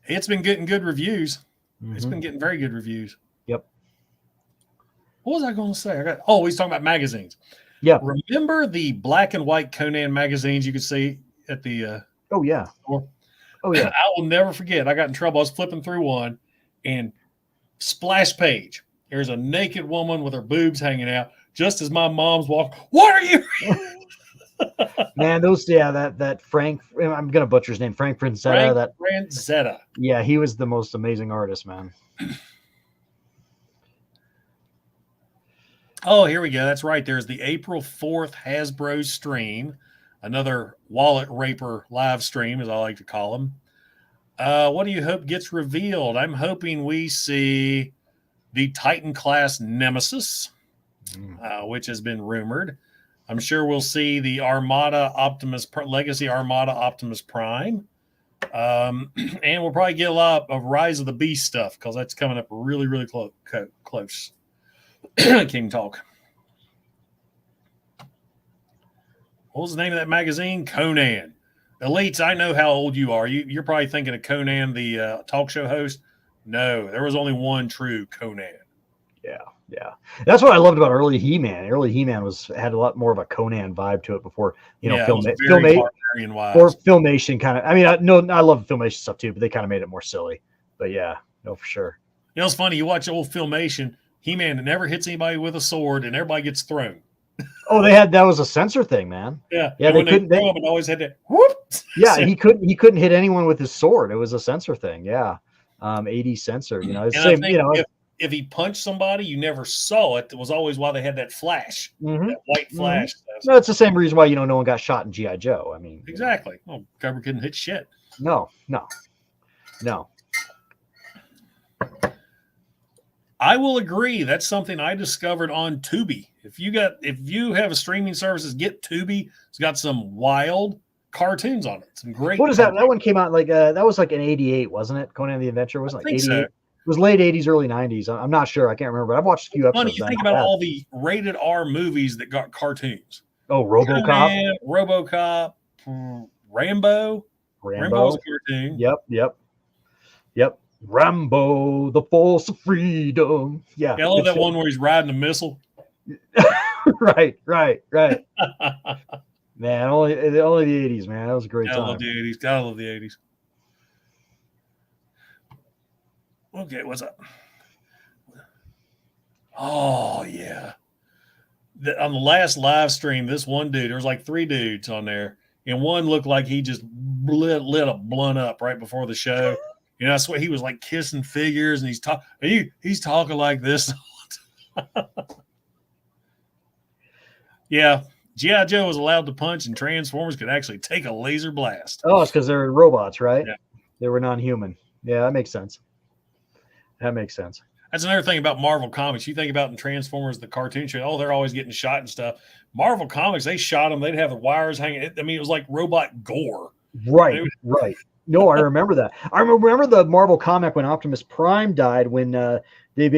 It's been getting good reviews. Mm-hmm. It's been getting very good reviews. Yep. What was I going to say? He's talking about magazines. Yeah. Remember the black and white Conan magazines you could see at the oh yeah store? Oh yeah. I will never forget. I got in trouble. I was flipping through one, and splash page. There's a naked woman with her boobs hanging out. Just as my mom's walking, what are you? Man, that Frank, I'm gonna butcher his name, Frank Francetta. Francetta. Yeah, he was the most amazing artist, man. Oh, here we go. That's right. There's the April 4th Hasbro stream, another wallet raper live stream, as I like to call them. What do you hope gets revealed? I'm hoping we see the Titan class Nemesis, which has been rumored. I'm sure we'll see the Legacy Armada Optimus Prime. And we'll probably get a lot of Rise of the Beast stuff because that's coming up really, really close. King Talk. What was the name of that magazine? Conan. Elites, I know how old you are. You're probably thinking of Conan, the talk show host. No, there was only one true Conan. Yeah. That's what I loved about early He-Man. Early He-Man had a lot more of a Conan vibe to it before, Filmation kind of. I mean, I love Filmation stuff too, but they kind of made it more silly. But yeah, no, for sure. You know, it's funny. You watch old Filmation, He-Man never hits anybody with a sword, and everybody gets thrown. Oh, that was a censor thing, man. Yeah. They couldn't. They always had that. Whoop. Yeah, he couldn't hit anyone with his sword. It was a censor thing. Yeah, 80 censor. You know, it's same. You know, if he punched somebody, you never saw it. It was always why they had that flash, that white flash. No, it's the same reason why no one got shot in G.I. Joe. I mean, exactly. Well, Cobra couldn't hit shit. No. I will agree. That's something I discovered on Tubi. If you have a streaming services, get Tubi. It's got some wild cartoons on it. Some great. What is that? That one came out that was like in '88, wasn't it? Conan the Adventurer was like '88. So. It was late '80s, early '90s. I'm not sure. I can't remember. I've watched a few episodes. Funny, you think about all the rated R movies that got cartoons. Oh, RoboCop. RoboCop. Rambo. Rambo's a cartoon. Yep. Rambo, the Force of Freedom. Yeah. I love that one where he's riding a missile. right. Man, only the '80s, man. That was a great time. Gotta love the '80s. Okay, what's up? Oh, yeah. On the last live stream, this one dude, there was like 3 dudes on there, and one looked like he just lit a blunt up right before the show. You know, I swear he was like kissing figures, and he's talking like this. Yeah, G.I. Joe was allowed to punch, and Transformers could actually take a laser blast. Oh, it's because they're robots, right? Yeah. They were non-human. Yeah, that makes sense. That's another thing about Marvel Comics. You think about in Transformers, the cartoon show, they're always getting shot and stuff. Marvel Comics, they shot them. They'd have the wires hanging. I mean, it was like robot gore. Right. No, I remember that. I remember the Marvel comic when Optimus Prime died, when he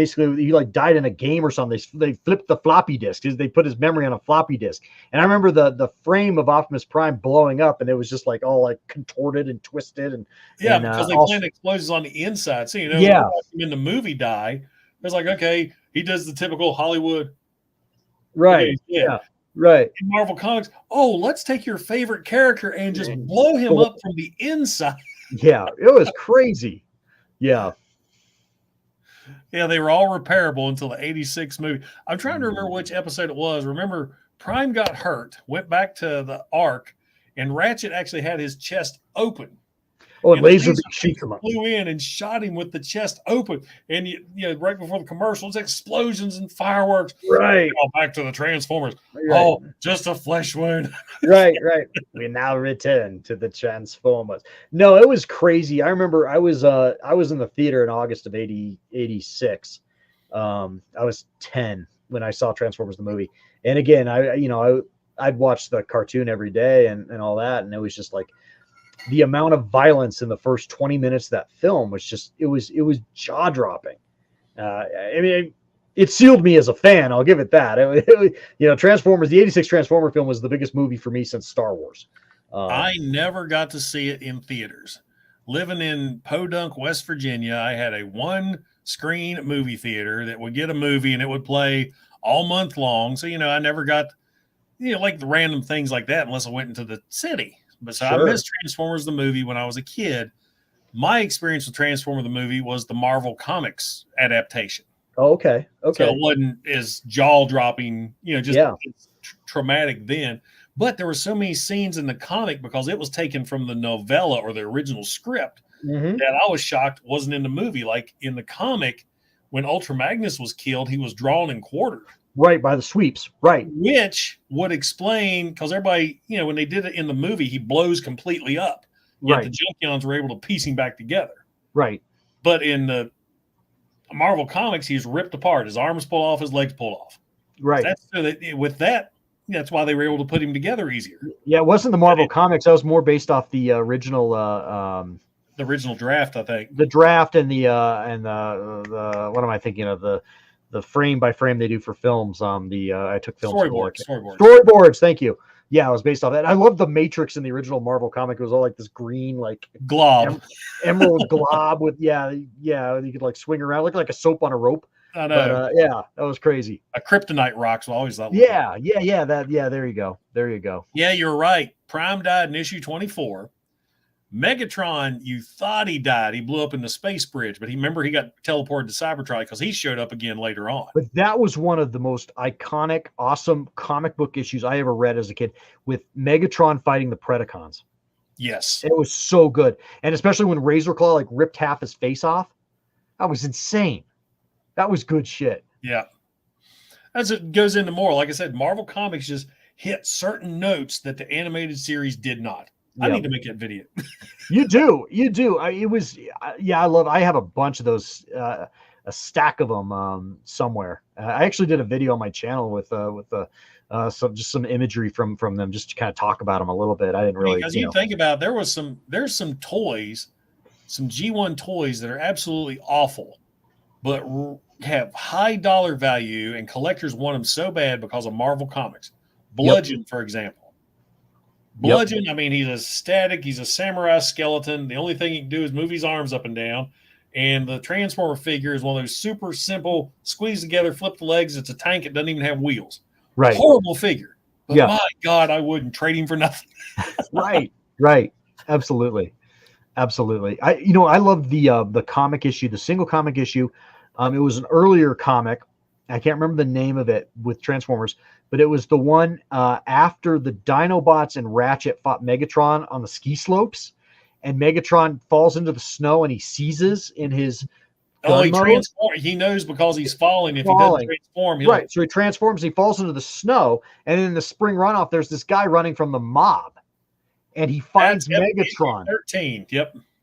died in a game or something. They flipped the floppy disk. They put his memory on a floppy disk. And I remember the frame of Optimus Prime blowing up, and it was just like all like contorted and twisted. Because they planned explosions on the inside. So, in the movie die, it's like, okay, he does the typical Hollywood. Right. Okay, yeah. Right. In Marvel Comics, let's take your favorite character and just blow him up from the inside. Yeah, it was crazy. Yeah. Yeah, they were all repairable until the 86 movie. I'm trying to remember which episode it was. Remember, Prime got hurt, went back to the Ark, and Ratchet actually had his chest open. Oh, and laser shoots him up. Flew in and shot him with the chest open. And right before the commercials, explosions and fireworks. Right. Back to the Transformers. Right. Oh, just a flesh wound. Right. We now return to the Transformers. No, it was crazy. I remember I was in the theater in August of 86. I was 10 when I saw Transformers the movie. And again, I'd watch the cartoon every day and all that, and it was just like the amount of violence in the first 20 minutes of that film was just, it was jaw-dropping. I mean, it sealed me as a fan. I'll give it that. Transformers, the 86 Transformer film was the biggest movie for me since Star Wars. I never got to see it in theaters. Living in Podunk, West Virginia, I had a one screen movie theater that would get a movie and it would play all month long. So, I never got, like the random things like that unless I went into the city. But so I missed Transformers the movie when I was a kid. My experience with Transformers the movie was the Marvel Comics adaptation. Oh, okay. So it wasn't as jaw-dropping, traumatic then. But there were so many scenes in the comic because it was taken from the novella or the original script that I was shocked wasn't in the movie. Like in the comic, when Ultra Magnus was killed, he was drawn and quartered. Right, by the sweeps. Right. Which would explain, because everybody, when they did it in the movie, he blows completely up. Yet the Junkions were able to piece him back together. Right. But in the Marvel Comics, he's ripped apart. His arms pulled off, his legs pulled off. Right. That's why they were able to put him together easier. Yeah, it wasn't the Marvel Comics. That was more based off the original the original draft, I think. The draft and the what am I thinking of? The frame by frame they do for films. I took film storyboards. Thank you. Yeah, it was based off that. I love the Matrix in the original Marvel comic. It was all like this green, like glob, emerald glob with you could like swing around, look like a soap on a rope. I know. But, that was crazy. A kryptonite rock. So I always thought. Yeah. There you go. Yeah, you're right. Prime died in issue 24. Megatron, you thought he died. He blew up in the space bridge, but he got teleported to Cybertron because he showed up again later on. But that was one of the most iconic, awesome comic book issues I ever read as a kid, with Megatron fighting the Predacons. Yes. It was so good. And especially when Razor Claw like ripped half his face off. That was insane. That was good shit. Yeah. As it goes into more, like I said, Marvel Comics just hit certain notes that the animated series did not. I need to make that video. You do. I have a bunch of those, a stack of them somewhere. I actually did a video on my channel with some imagery from them, just to kind of talk about them a little bit. I didn't really, because you think about there's some toys, some G1 toys that are absolutely awful, but have high dollar value, and collectors want them so bad because of Marvel Comics. Bludgeon, for example. Bludgeon, I mean, he's a samurai skeleton. The only thing he can do is move his arms up and down. And the Transformer figure is one of those super simple, squeeze together, flip the legs. It's a tank. It doesn't even have wheels. Right. Horrible figure. But my God, I wouldn't trade him for nothing. Right. Absolutely. I love the comic issue, the single comic issue. It was an earlier comic. I can't remember the name of it with Transformers, but it was the one after the Dinobots and Ratchet fought Megatron on the ski slopes, and Megatron falls into the snow and he seizes in his he transforms. He knows because he's falling. If he doesn't transform, so he transforms. He falls into the snow, and in the spring runoff, there's this guy running from the mob, and he finds Megatron. 13.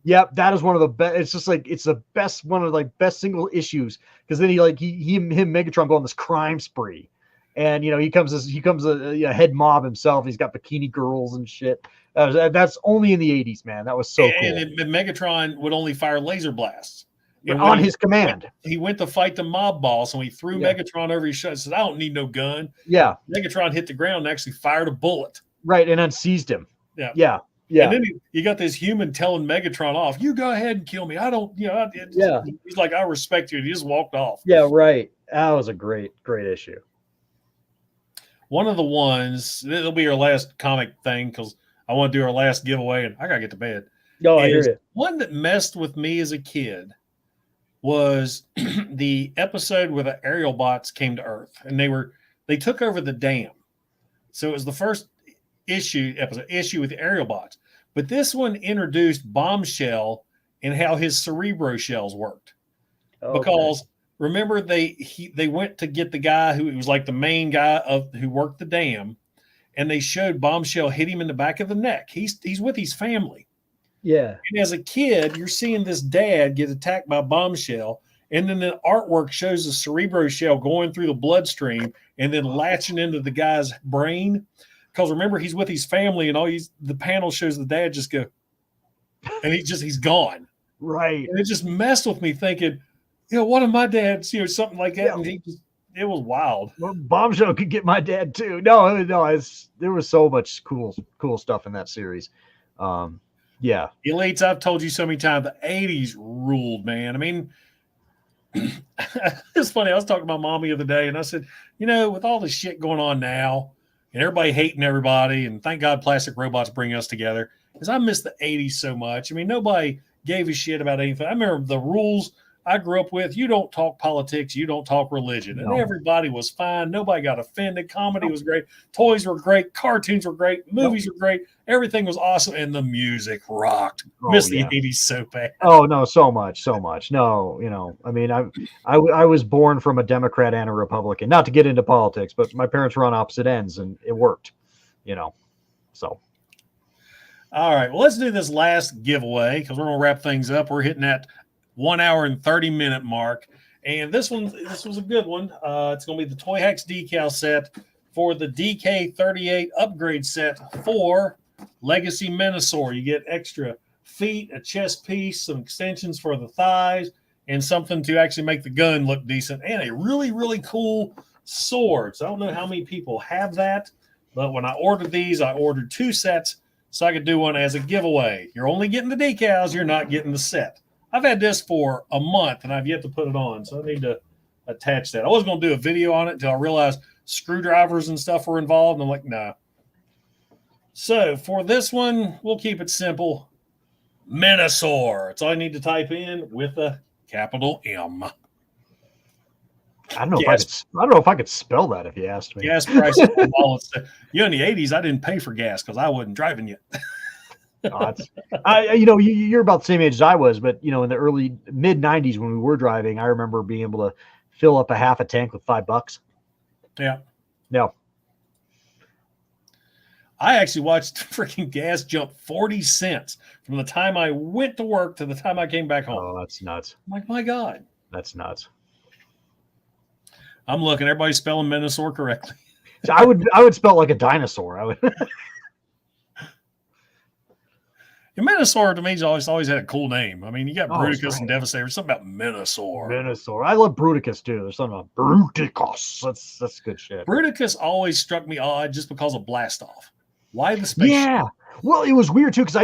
Yep, that is one of the best. It's just like it's the best one of the best single issues, because then he Megatron go on this crime spree, and he becomes a head mob himself. He's got bikini girls and shit. That's only in the 80s, man. That was so cool. And Megatron would only fire laser blasts on his command. He went to fight the mob boss, and he threw Megatron over his shoulder. Said, "I don't need no gun." Yeah. Megatron hit the ground and actually fired a bullet. Right, and unseized him. Yeah. And then you got this human telling Megatron off, "You go ahead and kill me. I don't, He's like, "I respect you." And he just walked off. Yeah, right. That was a great issue. One of the ones, it'll be our last comic thing because I want to do our last giveaway and I got to get to bed. No, I hear you. One that messed with me as a kid was the episode where the aerial bots came to Earth and they took over the dam. So it was the first issue with the aerial bots. But this one introduced Bombshell and how his Cerebro shells worked. Okay. Because remember they went to get the guy who was like the main guy who worked the dam, and they showed Bombshell hit him in the back of the neck. He's with his family. Yeah. And as a kid, you're seeing this dad get attacked by Bombshell, and then the artwork shows the Cerebro shell going through the bloodstream and then latching into the guy's brain. Because remember, he's with his family, and the panel shows the dad just go, and he's gone. Right. And it just messed with me thinking, one of my dads, something like that. Yeah. And it was wild. Well, Bombshell could get my dad too. No, there was so much cool stuff in that series. Yeah. Elites, I've told you so many times, the 80s ruled, man. I mean, It's funny. I was talking to my mom the other day, and I said, with all this shit going on now, and everybody hating everybody, and thank God plastic robots bring us together, because I miss the 80s so much. I mean, nobody gave a shit about anything. I remember the rules I grew up with. You don't talk politics, you don't talk religion, and everybody was fine. Nobody got offended. Comedy was great. Toys were great. Cartoons were great. Movies were great. Everything was awesome, and the music rocked. Miss the 80s so bad. Oh no, so much. No, I mean, I was born from a Democrat and a Republican. Not to get into politics, but my parents were on opposite ends, and it worked. So. All right, well, let's do this last giveaway because we're gonna wrap things up. We're hitting that 1 hour and 30-minute mark, and this was a good one. It's gonna be the Toyhax decal set for the DK38 upgrade set for Legacy Minosaur. You get extra feet, a chest piece, some extensions for the thighs, and something to actually make the gun look decent, and a really, really cool sword. So I don't know how many people have that, but when I ordered these, I ordered 2 sets so I could do one as a giveaway. You're only getting the decals, you're not getting the set. I've had this for a month, and I've yet to put it on, so I need to attach that. I was going to do a video on it until I realized screwdrivers and stuff were involved, and I'm like, nah. So for this one, we'll keep it simple. Minosaur. It's all you need to type in with a capital M. I don't know if I could spell that if you asked me. Gas prices. In the 80s, I didn't pay for gas because I wasn't driving yet. You're about the same age as I was, but in the early mid 90s when we were driving, I remember being able to fill up a half a tank with $5. Yeah. No. I actually watched freaking gas jump 40 cents from the time I went to work to the time I came back home. Oh, that's nuts. I'm like, my God. That's nuts. I'm looking. Everybody's spelling Minosaur correctly. I would spell like a dinosaur. I would. Minosaur to me has always had a cool name. I mean, you got Bruticus and Devastator. Something about Minosaur. Minosaur. I love Bruticus too. There's something about Bruticus. That's good shit. Bruticus always struck me odd just because of Blast Off. Why the space? Yeah. Well, it was weird too because I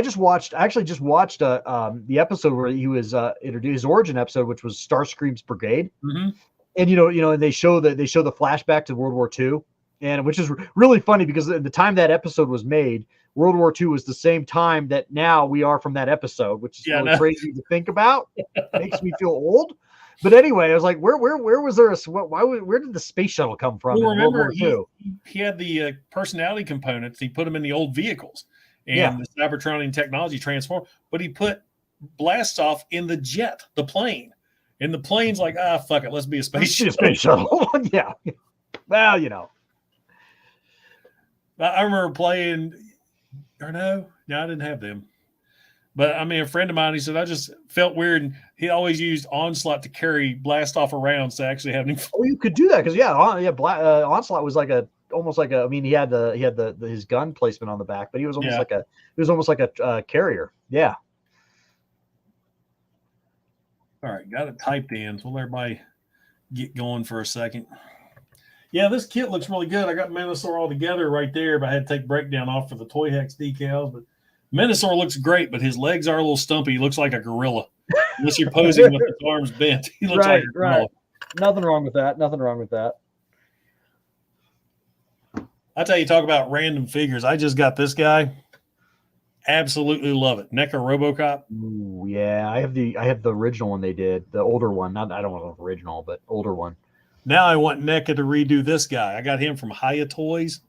actually just watched the episode where he was introduced, his origin episode, which was Starscream's Brigade. Mm-hmm. And and they show the flashback to World War II, and which is really funny because at the time that episode was made, World War II was the same time that now we are from that episode, which is really crazy to think about. Makes me feel old. But anyway, I was like, where was there where did the space shuttle come from in World War II? He had the personality components. He put them in the old vehicles, and the Cybertronian technology transformed. But he put Blast Off in the jet, the plane. And the plane's like, fuck it, let's be a space shuttle. Yeah. Well, I remember playing, or no, I didn't have them. But I mean, a friend of mine, he said, I just felt weird. And he always used Onslaught to carry Blast Off around to actually have him. Oh, you could do that because Onslaught was almost like a. I mean, he had his gun placement on the back, but he was almost like a carrier. Yeah. All right, got it typed in. So let everybody get going for a second. Yeah, this kit looks really good. I got Minosaur all together right there, but I had to take breakdown off for the Toyhax decals. But Minosaur looks great, but his legs are a little stumpy. He looks like a gorilla. Unless you're posing with his arms bent. He looks like a gorilla. Right. Nothing wrong with that. I tell you, talk about random figures. I just got this guy. Absolutely love it. NECA RoboCop. Ooh, yeah, I have the original one they did, the older one. I don't want the original, but older one. Now I want NECA to redo this guy. I got him from Hiya Toys.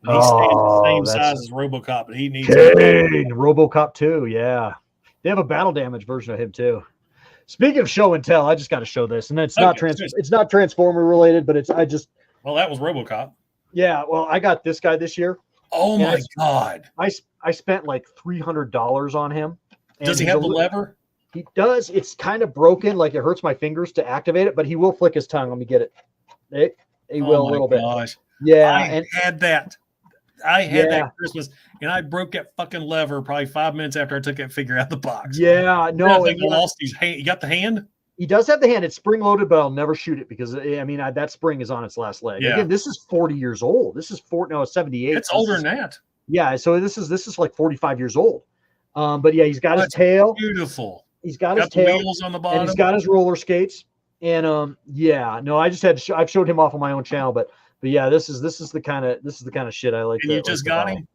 He stands the same size as RoboCop, but he needs RoboCop 2. Yeah, they have a battle damage version of him too. Speaking of show and tell, I just got to show this, and it's not Transformer related, but well, that was RoboCop. Yeah, well, I got this guy this year. Oh my God! I spent like $300 on him. Does he have the lever? He does. It's kind of broken, like it hurts my fingers to activate it, but he will flick his tongue. Let me get it. He will a little bit. Yeah, I had that. I had that Christmas, and I broke that fucking lever probably 5 minutes after I took that figure out of the box. Yeah, no. I lost his hand. You got the hand? He does have the hand. It's spring loaded, but I'll never shoot it because that spring is on its last leg. Yeah. Again, this is 40 years old. This is 78. It's older than that. Yeah, so this is like 45 years old. But yeah, he's got his tail. Beautiful. He's got his tail. Wheels on the bottom. And he's got his roller skates. And yeah, no, I just had to I've showed him off on my own channel, but yeah, this is the kind of shit I like. And you just got him?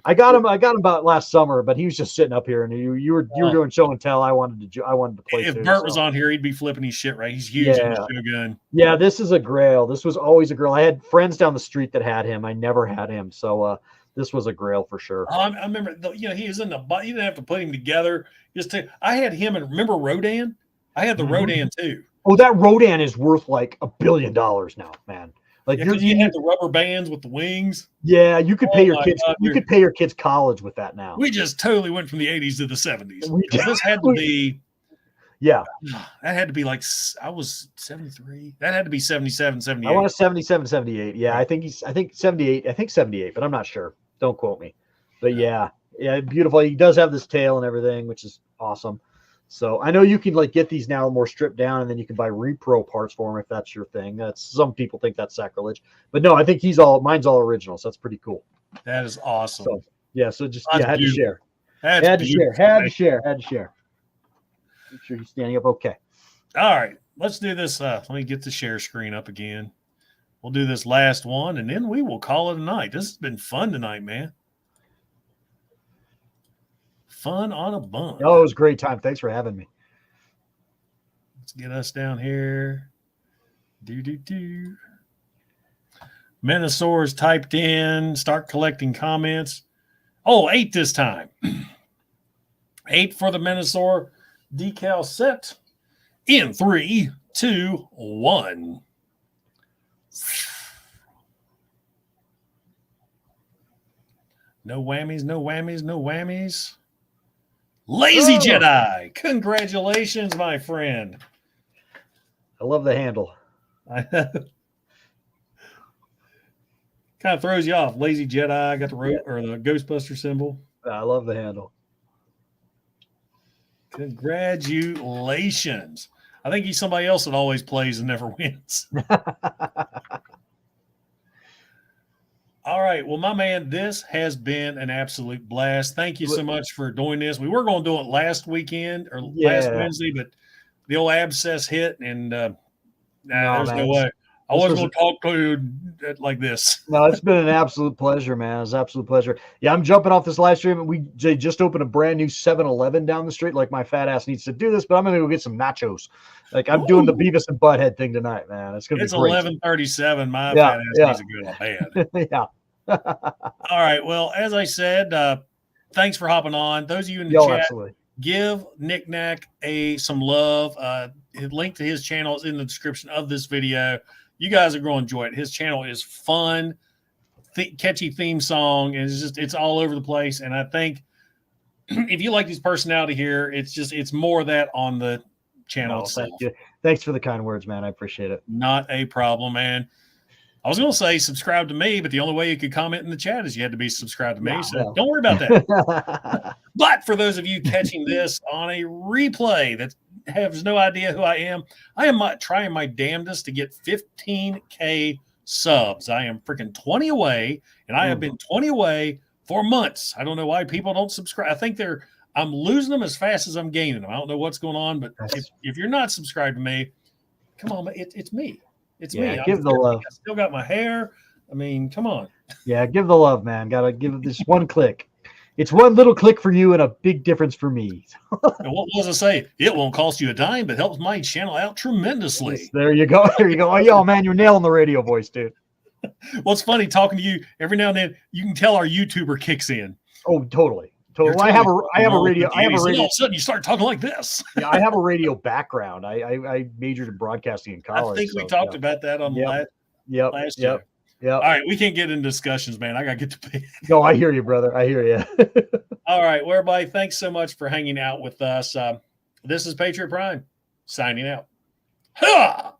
I got him about last summer, but he was just sitting up here, and you were doing show and tell. I wanted to play. If too, Bert was on here, he'd be flipping his shit, right? He's huge in the Shogun. Yeah, this is a grail. This was always a grail. I had friends down the street that had him. I never had him, so this was a grail for sure. I remember, he was in the. You didn't have to put him together. I had him, and remember Rodan? I had the Rodan too. Oh, that Rodan is worth like $1 billion now, man. Like you had the rubber bands with the wings. Yeah, you could pay your kids. You could pay your kids college with that now. We just totally went from the 80s to the 70s. This had to be. Yeah, that had to be like I was 73. That had to be 77, 78. I want a 77, 78. Yeah, I think 78. I think 78, but I'm not sure. Don't quote me. But yeah, beautiful. He does have this tail and everything, which is awesome. So I know you can like get these now more stripped down, and then you can buy repro parts for them if that's your thing. That's some people think that's sacrilege, but no, I think mine's all original, so that's pretty cool. That is awesome. So yeah, so just had to share. Had to share. Make sure he's standing up okay. All right, let's do this. Let me get the share screen up again. We'll do this last one, and then we will call it a night. This has been fun tonight, man. Fun on a bun. Oh, it was a great time. Thanks for having me. Let's get us down here. Menosaur's typed in. Start collecting comments. Oh, 8 this time. 8 for the Menosaur decal set. In 3, 2, 1. No whammies, no whammies, no whammies. Lazy Jedi. Congratulations, my friend. I love the handle. Kind of throws you off. Lazy Jedi got the or the Ghostbuster symbol. I love the handle. Congratulations. I think he's somebody else that always plays and never wins. All right. Well, my man, this has been an absolute blast. Thank you so much for doing this. We were going to do it last weekend or last Wednesday, but the old abscess hit, and there's no way. I wasn't going to talk to you like this. No, it's been an absolute pleasure, man. It's an absolute pleasure. Yeah, I'm jumping off this live stream. We just opened a brand new 7-Eleven down the street. Like, my fat ass needs to do this, but I'm going to go get some nachos. Like, I'm doing the Beavis and Butthead thing tonight, man. It's going to be great. 11:37. My fat ass needs to go to bed. Yeah. All right. Well, as I said, thanks for hopping on. Those of you in the chat, give Knick Knack some love. Link to his channel is in the description of this video. You guys are going to enjoy it. His channel is fun, catchy theme song, and it's all over the place. And I think if you like his personality here, it's more of that on the channel itself. Thank you. Thanks for the kind words, man. I appreciate it. Not a problem, man. I was going to say subscribe to me, but the only way you could comment in the chat is you had to be subscribed to me. So don't worry about that. But for those of you catching this on a replay that has no idea who I am trying my damnedest to get 15K subs. I am freaking 20 away, and I have been 20 away for months. I don't know why people don't subscribe. I think I'm losing them as fast as I'm gaining them. I don't know what's going on, but if you're not subscribed to me, come on, it's me. It's me. Give the love. I still got my hair. I mean, come on. Yeah, give the love, man. Gotta give it this one click. It's one little click for you and a big difference for me. And what was I say? It won't cost you a dime, but helps my channel out tremendously. Yes, there you go. There you go. Oh, yo, man, you're nailing the radio voice, dude. Well, it's funny talking to you. Every now and then, you can tell our YouTuber kicks in. Oh, totally. Well, I have a radio. I have a radio. All of a sudden, you start talking like this. Yeah, I have a radio background. I majored in broadcasting in college. I think we talked about that on last year. Yep. All right, we can't get into discussions, man. I got to get to bed. No, I hear you, brother. I hear you. All right, well, everybody, thanks so much for hanging out with us. This is Patriot Prime signing out. Ha!